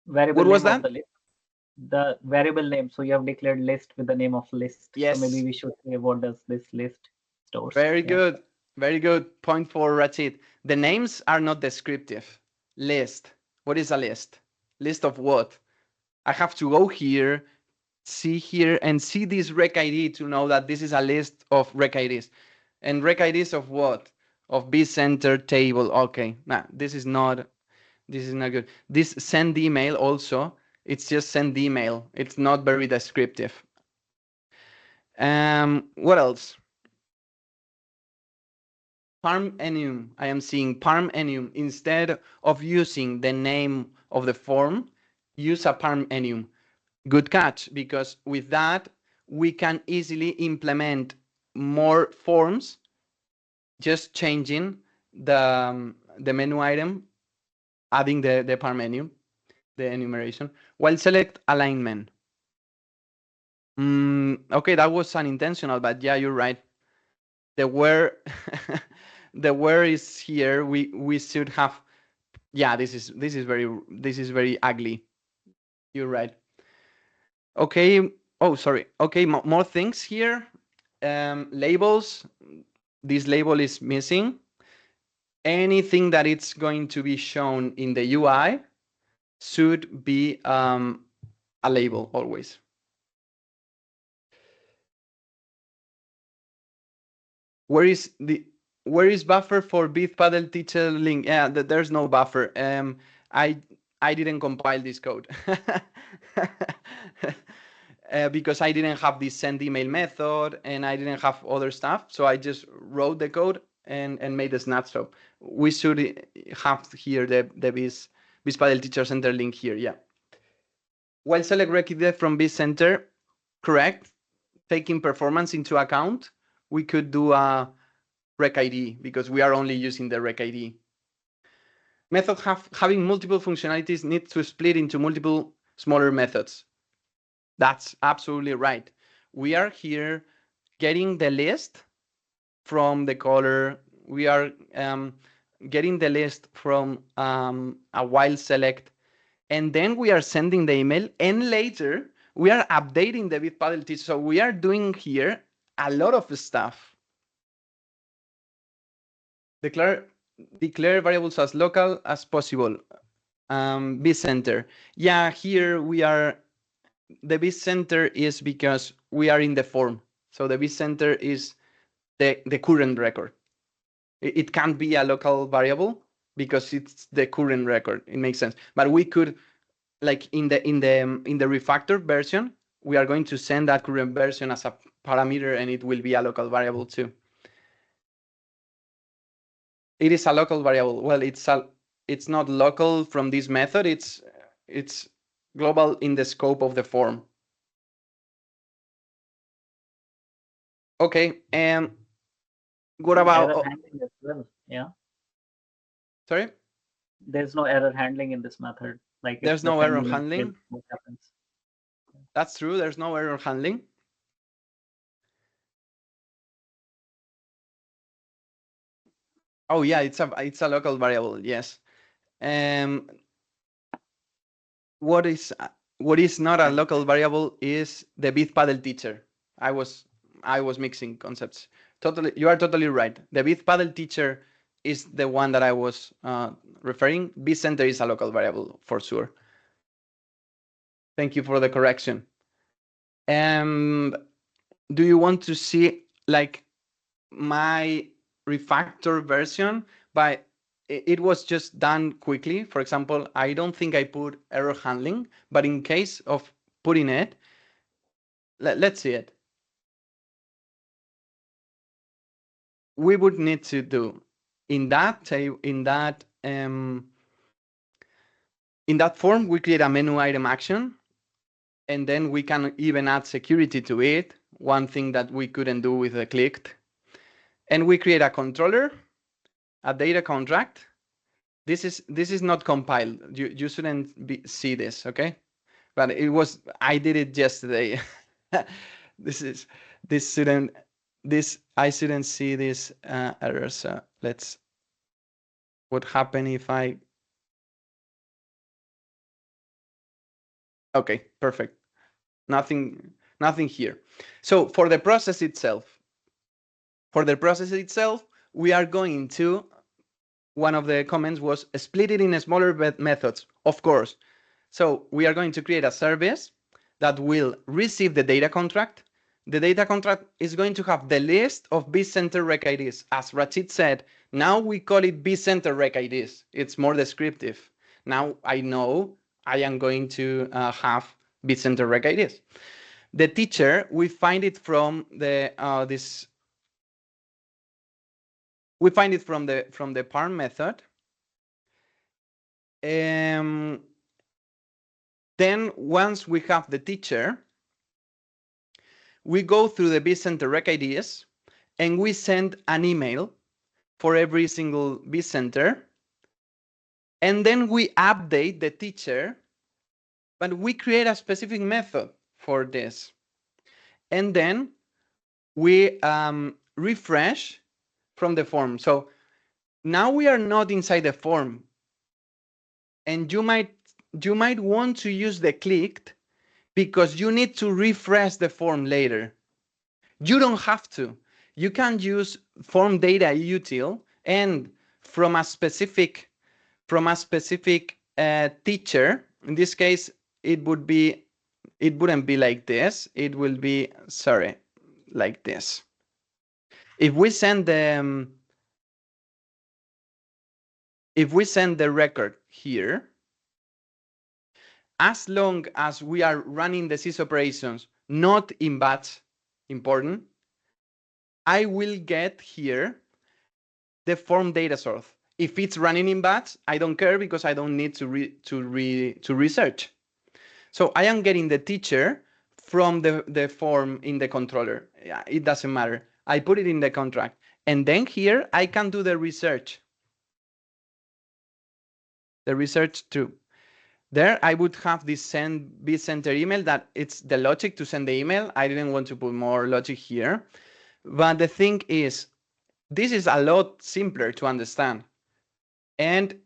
Variable What was name of that? the list. The variable name. So you have declared list with the name of list. Yes. So maybe we should say what does this list stores. Very good. Very good. Point for Rachid. The names are not descriptive. List. What is a list? List of what? I have to go here, see here, and see this rec ID to know that this is a list of rec IDs. And rec IDs of what? Of vCenter table. Okay. Nah, this is not good. This send email also, it's just send email. It's not very descriptive. What else? Parm enum. I am seeing parm enum. Instead of using the name of the form, use a parm enum. Good catch, because with that, we can easily implement more forms, just changing the menu item, adding the parm menu, the enumeration, while select alignment. Okay, that was unintentional, but yeah, you're right. The where the where is here. We should have. Yeah, this is very ugly. You're right. Okay. Oh, sorry. Okay, more things here. Labels. This label is missing. Anything that it's going to be shown in the UI should be a label always. Where is buffer for bithpaddle teacher link? Yeah, there's no buffer. I didn't compile this code because I didn't have this send email method and I didn't have other stuff. So I just wrote the code and made a snapshot. We should have here the bithpaddle teacher center link here. Yeah. While select record from vCenter, correct. Taking performance into account, we could do a rec ID because we are only using the rec ID. Method having multiple functionalities needs to split into multiple smaller methods. That's absolutely right. We are here getting the list from the caller. We are getting the list from a while select, and then we are sending the email, and later we are updating the bithpaddle teacher. So we are doing here a lot of stuff. Declare variables as local as possible. vCenter. Yeah, here we are. The vCenter is because we are in the form. So the vCenter is the current record. It can't be a local variable because it's the current record. It makes sense. But we could, like in the refactored version, we are going to send that current version as a parameter, and it will be a local variable too. It is a local variable. Well, it's not local from this method. It's global in the scope of the form. Okay, and what about error handling as well? Yeah. Sorry? There's no error handling in this method. Like there's no error handling. What happens? That's true. There's no error handling. Oh yeah, it's a local variable. Yes. What is not a local variable is the bithpaddle teacher. I was mixing concepts. Totally, you are totally right. The bithpaddle teacher is the one that I was referring. vCenter is a local variable for sure. Thank you for the correction. Do you want to see like my refactor version? But it was just done quickly. For example, I don't think I put error handling, but in case of putting it, let's see it. We would need to do in that form, we create a menu item action. and then we can even add security to it, one thing that we couldn't do with the clicked. And we create a controller, a data contract. This is not compiled. You shouldn't see this, okay? But I did it yesterday. I shouldn't see this error. So what happened if I? Okay, perfect. Nothing here. So for the process itself, we are going to, one of the comments was split it in smaller methods, of course. So we are going to create a service that will receive the data contract. The data contract is going to have the list of vCenter rec IDs. As Rachid said, now we call it vCenter rec IDs. It's more descriptive. Now I know I am going to have vCenter rec IDs. The teacher, we find it from the from the parm method. Then once we have the teacher, we go through the vCenter rec IDs and we send an email for every single vCenter. And then we update the teacher, but we create a specific method for this. And then we refresh from the form. So now we are not inside the form. And you might want to use the clicked because you need to refresh the form later. You don't have to. You can use form data util, and from a specific teacher. In this case, it wouldn't be like this. It will be, sorry, like this. If we send the record here, as long as we are running the sys operations not in batch, important, I will get here the form data source. If it's running in batch, I don't care because I don't need to research. So I am getting the teacher from the form in the controller. Yeah, it doesn't matter. I put it in the contract. And then here I can do the research. The research too. There I would have this send vCenter email that it's the logic to send the email. I didn't want to put more logic here. But the thing is, this is a lot simpler to understand. And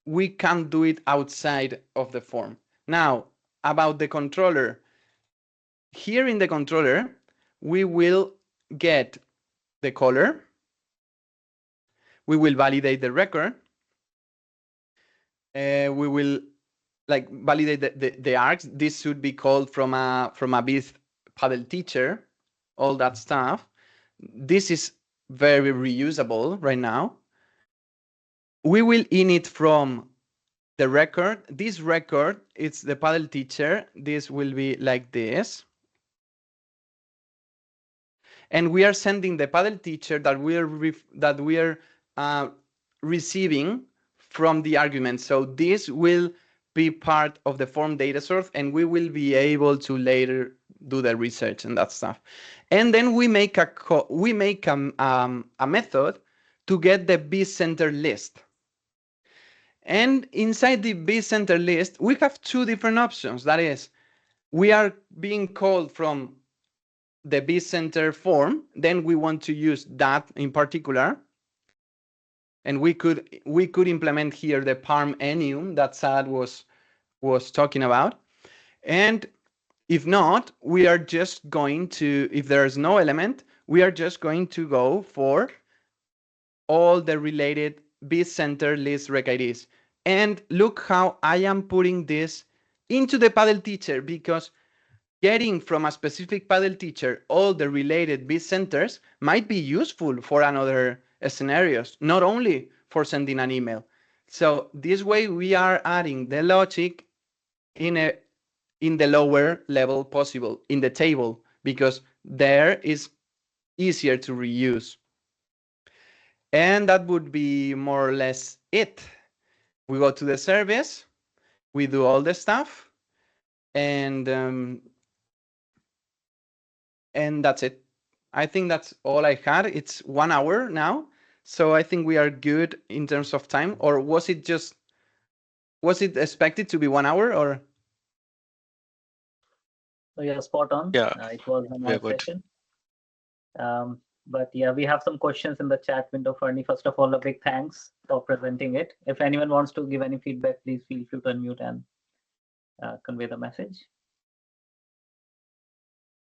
we can do it outside of the form. Now, about the controller. Here in the controller, we will get the color. We will validate the record. We will validate the args. This should be called from a biz paddle teacher, all that stuff. This is very reusable right now. We will init from the record. This record, it's the paddle teacher. This will be like this. And we are sending the paddle teacher that we are receiving from the argument. So this will be part of the form data source, and we will be able to later do the research and that stuff. And then we make a method to get the vCenter list. And inside the vCenter list, we have two different options. That is, we are being called from the vCenter form, then we want to use that in particular. And we could implement here the parm enum that Saad was talking about. And if not, we are just going to, if there's no element, we are just going to go for all the related vCenter list rec IDs. And look how I am putting this into the paddle teacher, because getting from a specific paddle teacher all the related vCenters might be useful for another scenarios, not only for sending an email. So this way we are adding the logic in the lower level possible, in the table, because there is easier to reuse. And that would be more or less it. We go to the service, we do all the stuff, and And that's it. I think that's all I had. It's 1 hour now, so I think we are good in terms of time. Or was it expected to be 1 hour or? So you're spot on. Yeah, It was a very nice good. session. But yeah, we have some questions in the chat window, Fernie. First of all, a big thanks for presenting it. If anyone wants to give any feedback, please feel free to unmute and convey the message.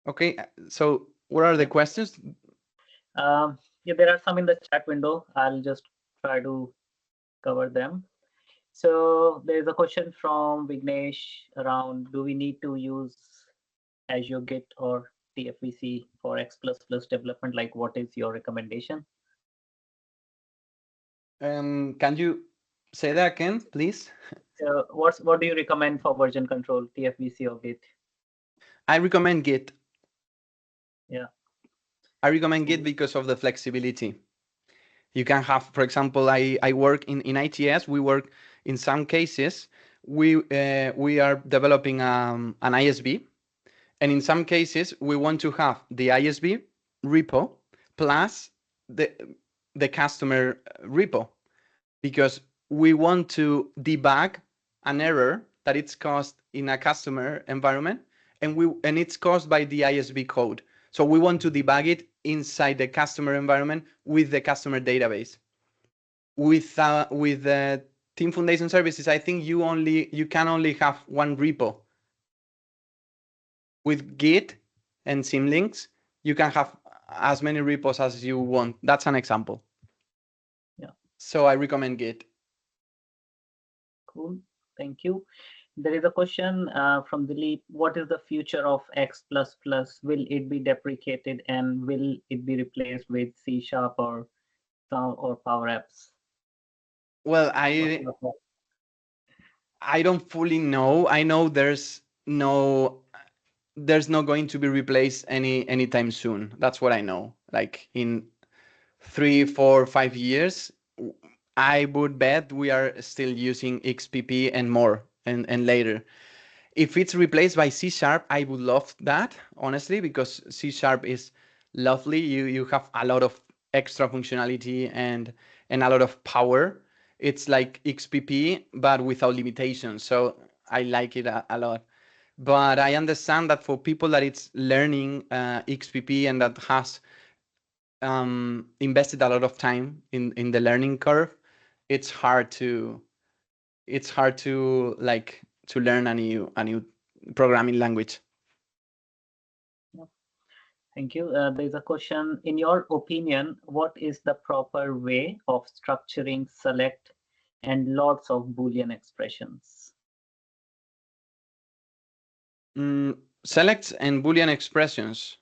Okay, so what are the questions? Yeah, there are some in the chat window. I'll just try to cover them. So there's a question from Vignesh around, do we need to use Azure Git or TFVC for X++ development? Like, what is your recommendation? Can you say that again, please? What do you recommend for version control, TFVC or Git? I recommend Git. Yeah. I recommend Git because of the flexibility. You can have, for example, I work in ITS. We work in some cases. We are developing an ISV, and in some cases we want to have the ISV repo plus the customer repo, because we want to debug an error that it's caused in a customer environment, and it's caused by the ISV code. So we want to debug it inside the customer environment with the customer database. With the Team Foundation services, I think you can only have one repo. With Git and Symlinks, you can have as many repos as you want. That's an example. Yeah. So I recommend Git. Cool. Thank you. There is a question from Dilip. What is the future of X++? Will it be deprecated and will it be replaced with C# or Power Apps? Well, I don't fully know. I know there's not going to be replaced anytime soon. That's what I know. Like in 3, 4, 5 years, I would bet we are still using XPP and more and later. If it's replaced by C#, I would love that, honestly, because C# is lovely. You have a lot of extra functionality and a lot of power. It's like XPP, but without limitations. So I like it a lot. But I understand that for people that it's learning XPP and that has invested a lot of time in the learning curve, it's hard to like to learn a new programming language. Thank you. There's a question. In your opinion, what is the proper way of structuring select and lots of Boolean expressions? Selects and Boolean expressions.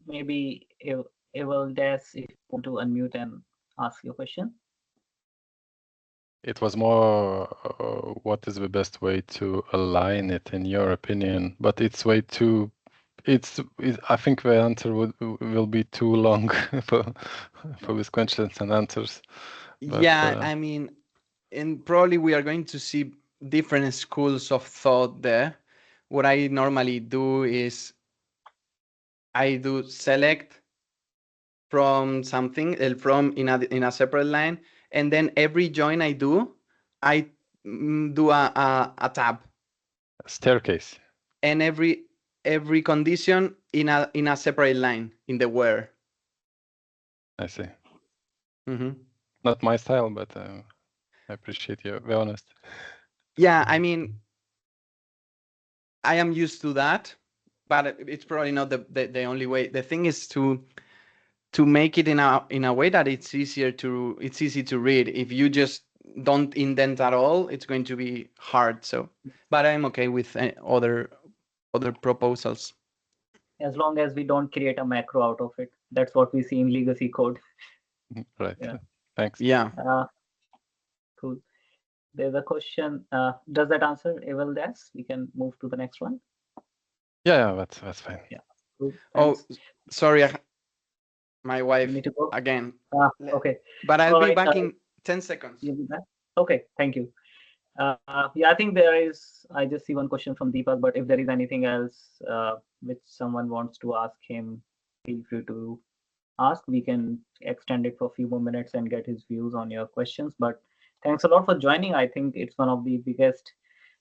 Maybe Evaldes, if you want to unmute and ask your question. It was more what is the best way to align it in your opinion, but it's way too. I think the answer will be too long for these questions and answers. But, yeah, I mean, and probably we are going to see different schools of thought there. What I normally do is I do select from something from in a separate line, and then every join I do, I do a tab. Staircase. And every condition in a separate line in the where. I see. Mm-hmm. Not my style, but I appreciate you. Be honest. Yeah, I mean, I am used to that, but it's probably not the only way. The thing is to make it in a way that it's easy to read. If you just don't indent at all, it's going to be hard. So, but I'm okay with other proposals. As long as we don't create a macro out of it. That's what we see in legacy code. Right. Yeah. Thanks. Yeah. Cool. There's a question. Does that answer Evaldes? We can move to the next one. Yeah, that's fine. Yeah. Cool. Oh, sorry, my wife need to go again. Okay. But I'll All be right, back in 10 seconds. You'll be back? Okay, thank you. Yeah, I think there is. I just see one question from Deepak, but if there is anything else which someone wants to ask him, feel free to ask. We can extend it for a few more minutes and get his views on your questions. But thanks a lot for joining. I think it's one of the biggest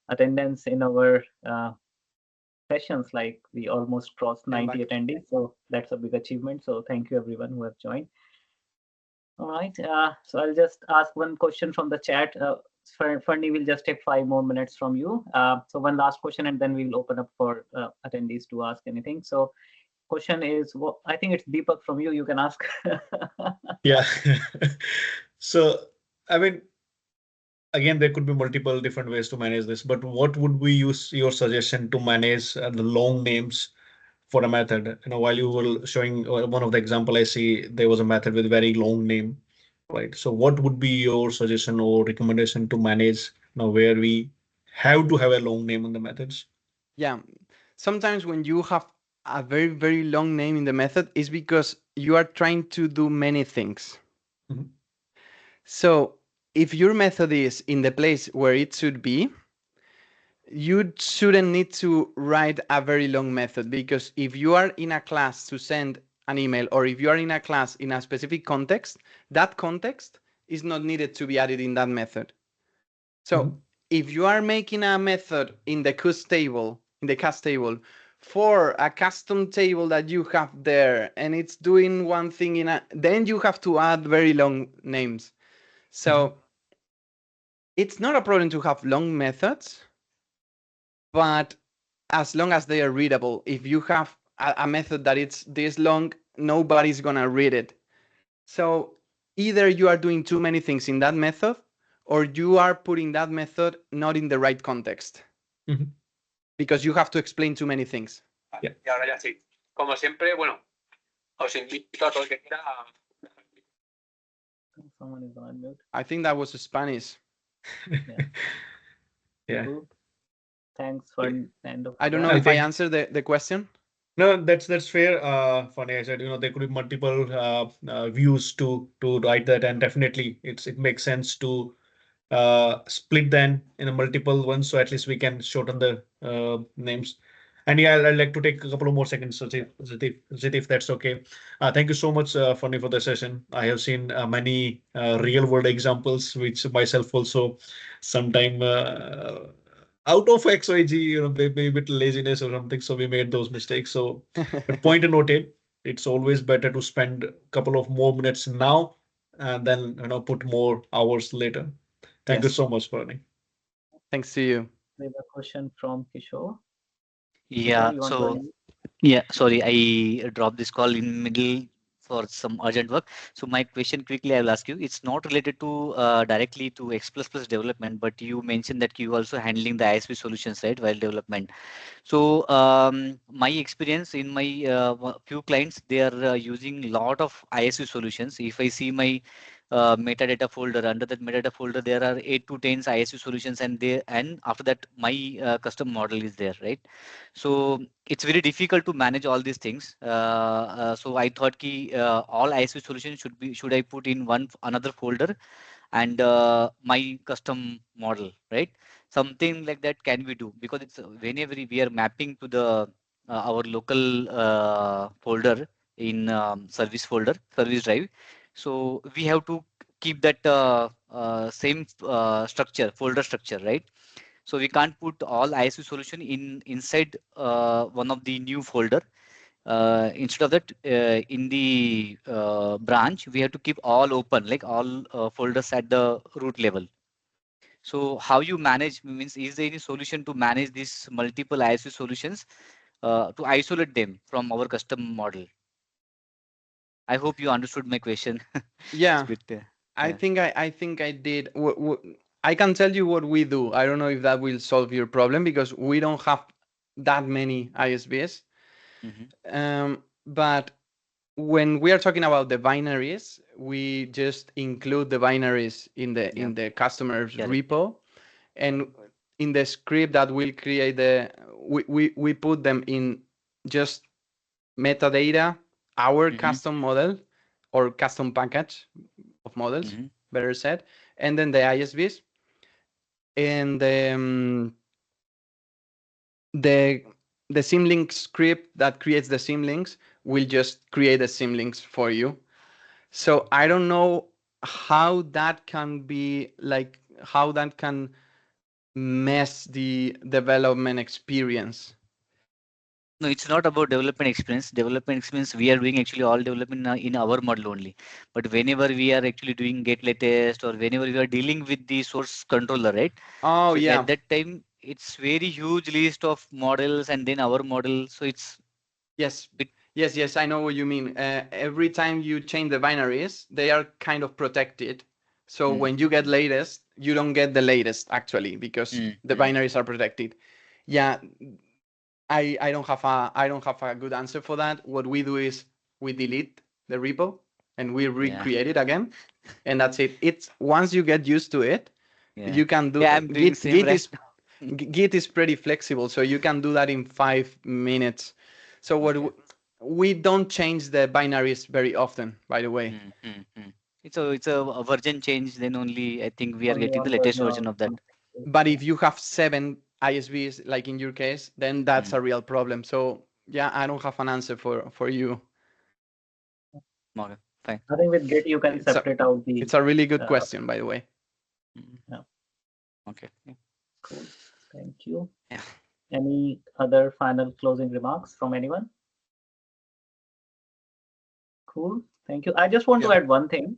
attendance in our sessions. Like we almost crossed 90 attendees, so that's a big achievement. So thank you everyone who have joined. All right. So I'll just ask one question from the chat. Fernie, we'll just take 5 more minutes from you. So one last question, and then we will open up for attendees to ask anything. So question is, well, I think it's Deepak from you. You can ask. Yeah. So, I mean, again, there could be multiple different ways to manage this, but what would be your suggestion to manage the long names for a method? While you were showing one of the example, I see there was a method with very long name, right? So what would be your suggestion or recommendation to manage where we have to have a long name on the methods? Yeah, sometimes when you have a very, very long name in the method, is because you are trying to do many things. Mhm. So if your method is in the place where it should be, you shouldn't need to write a very long method, because if you are in a class to send an email, or if you are in a class in a specific context, that context is not needed to be added in that method. So if you are making a method in the cast table, for a custom table that you have there, and it's doing one thing then you have to add very long names. So it's not a problem to have long methods, but as long as they are readable. If you have a method that it's this long, nobody's gonna read it. So either you are doing too many things in that method, or you are putting that method not in the right context, because you have to explain too many things. Yeah. Y ahora ya sí. Como siempre, bueno, os invito a todo el que quiera a... Someone is on mute. I think that was Spanish. Yeah. Thanks for end of. I don't know if I answered the question. No, that's fair. Funny, I said, there could be multiple views to write that, and definitely it makes sense to split them in a multiple ones, so at least we can shorten the names. And yeah, I'd like to take a couple of more seconds, Ziti, if that's okay. Thank you so much, Funny, for the session. I have seen many real world examples, which myself also sometime out of XYG, maybe a bit laziness or something. So we made those mistakes. So, but point noted, it's always better to spend a couple of more minutes now and then put more hours later. Thank you so much, Bernie. Thanks to you. There's a question from Kishore. Yeah, sorry, I dropped this call in middle for some urgent work. So my question quickly, I will ask you. It's not related to directly to X++ development, but you mentioned that you also handling the ISV solutions, right, while development. So my experience in my few clients, they are using lot of ISV solutions. If I see my metadata folder, under that metadata folder, there are 8 to 10 ISV solutions, and after that my custom model is there, right? So it's very difficult to manage all these things. So I thought all ISV solutions should I put in another folder, and my custom model, right? Something like that can we do, because it's whenever we are mapping to the our local folder in service drive. So we have to keep that same folder structure, right? So we can't put all ISV solution inside one of the new folder. Instead of that, in the branch, we have to keep all open, like all folders at the root level. So how you manage, means is there any solution to manage these multiple ISV solutions to isolate them from our custom model? I hope you understood my question. Yeah, I think I did. I can tell you what we do. I don't know if that will solve your problem, because we don't have that many ISVs. But when we are talking about the binaries, we just include the binaries in the customer's repo, and in the script that will create we put them in just metadata, our custom model or custom package of models, better said, and then the ISVs. and the symlink script that creates the symlinks will just create the symlinks for you. So I don't know how that can be like, how that can mess the development experience. No, it's not about development experience. Development experience, we are doing actually all development in our model only. But whenever we are actually doing get latest, or whenever we are dealing with the source controller, right? Oh, so yeah. at that time, it's very huge list of models and then our model. So it's Yes. Yes, I know what you mean. Every time you change the binaries, they are kind of protected. So when you get latest, you don't get the latest actually, because the binaries are protected. Yeah, I don't have a good answer for that. What we do is we delete the repo and we recreate it again, and that's it. It's once you get used to it, you can do. I'm doing same right now. Git is pretty flexible, so you can do that in 5 minutes. So what we don't change the binaries very often, by the way. It's a version change, then only I think we are getting the latest version of that. But if you have 7 ISVs, like in your case, then that's a real problem. So yeah, I don't have an answer for you. Okay, fine. I think with Git you can separate out the. It's a really good question, by the way. Yeah. Okay. Yeah. Cool. Thank you. Yeah. Any other final closing remarks from anyone? Cool. Thank you. I just want to add one thing.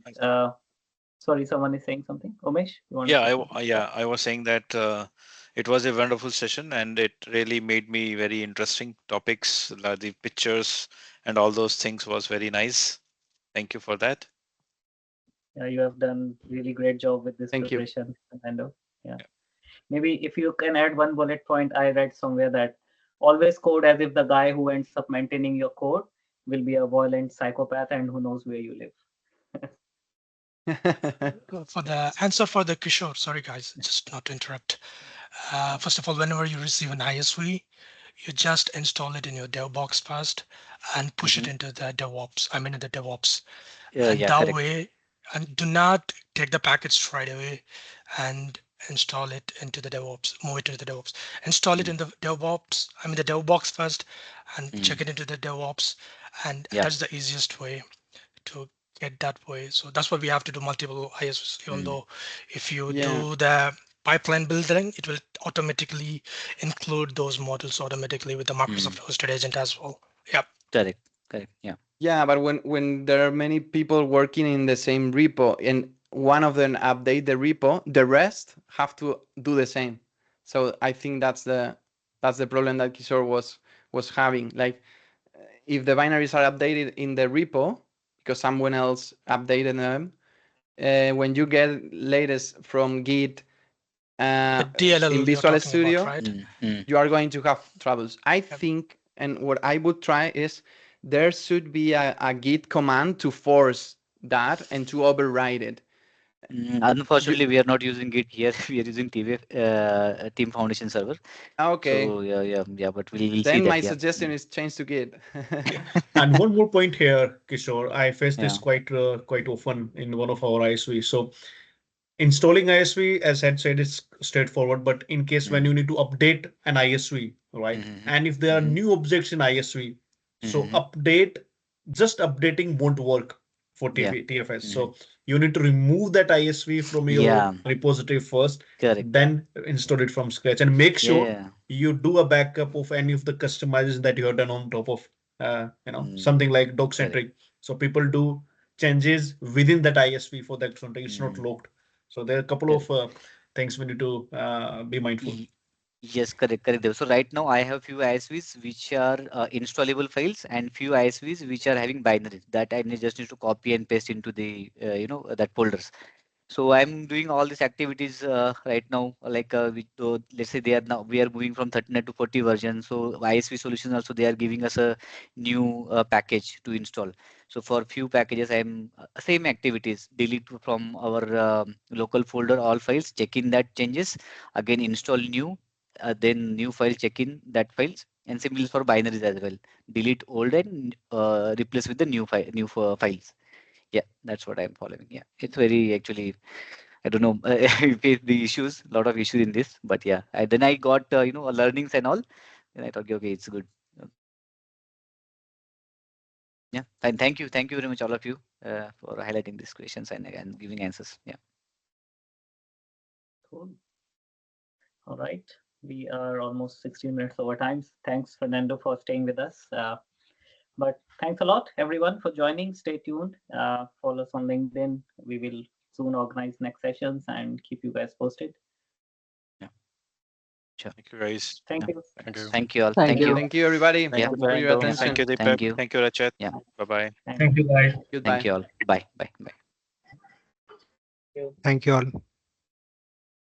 Sorry, someone is saying something. Umesh, you want to say something? I was saying that it was a wonderful session and it really made me very interesting topics. The pictures and all those things was very nice. Thank you for that. Yeah, you have done really great job with this preparation. Kind of. Yeah. Maybe if you can add one bullet point, I read somewhere that always code as if the guy who ends up maintaining your code will be a violent psychopath and who knows where you live. For the answer for the Kishore, sorry guys, just not to interrupt. First of all, whenever you receive an ISV, you just install it in your dev box first and push it into the DevOps. I mean, in the DevOps. And that way, and do not take the package straight away and install it into the DevOps, move it to the DevOps. Install it in the DevOps, I mean the DevBox first, and check it into the DevOps. And that's the easiest way to get that way. So that's what we have to do, multiple ISVs, even though if you do the pipeline building, it will automatically include those models automatically with the Microsoft hosted agent as well. Yeah. Correct. Yeah. Yeah, but when there are many people working in the same repo and one of them update the repo, the rest have to do the same. So I think that's the problem that Kishore was having. Like if the binaries are updated in the repo because someone else updated them, when you get latest from Git in Visual Studio, right? You are going to have troubles. I think, and what I would try is there should be a Git command to force that and to override it. Unfortunately, we are not using Git here. We are using Team Foundation server. Okay. So yeah. But we'll see then that. my suggestion is change to Git. And one more point here, Kishore. I face this quite often in one of our ISV. So installing ISV, as Ed said, is straightforward. But in case when you need to update an ISV, right? And if there are new objects in ISV, so just updating won't work for TFS. So you need to remove that ISV from your repository first, then install it from scratch, and make sure you do a backup of any of the customization that you have done on top of something like doc-centric. So people do changes within that ISV for that something. It's not locked. So there are a couple of things we need to be mindful. Yes, correct. So right now I have few ISVs which are installable files and few ISVs which are having binaries that I just need to copy and paste into the that folders. So I'm doing all these activities right now. Like let's say we are moving from 39 to 40 version. So ISV solutions also they are giving us a new package to install. So for few packages, I'm same activities, delete from our local folder all files, check in that changes, again install new, then new file, check in that files, and similarly for binaries as well, delete old and replace with the new files. Yeah, that's what I'm following. Yeah, it's very actually I don't know, we faced the issues, a lot of issues in this, but yeah, then I got, learnings and all. And I thought, okay, it's good. Yeah, and thank you very much, all of you, for highlighting these questions and again giving answers. Yeah. Cool. All right, we are almost 16 minutes over time. Thanks, Fernando, for staying with us. But thanks a lot, everyone, for joining. Stay tuned. Follow us on LinkedIn. We will soon organize next sessions and keep you guys posted. Yeah. Sure. Thank you, guys. Thank Yeah. you. Thank you all. Thank you. Thank you, everybody, Thank Yeah. you, for your Fernando. attention. Thank you, Deepak. Thank you. Thank you, Rachet. Yeah. Bye-bye. Thank you, guys. Goodbye. Thank you all. Bye. Bye. Bye. Thank you all.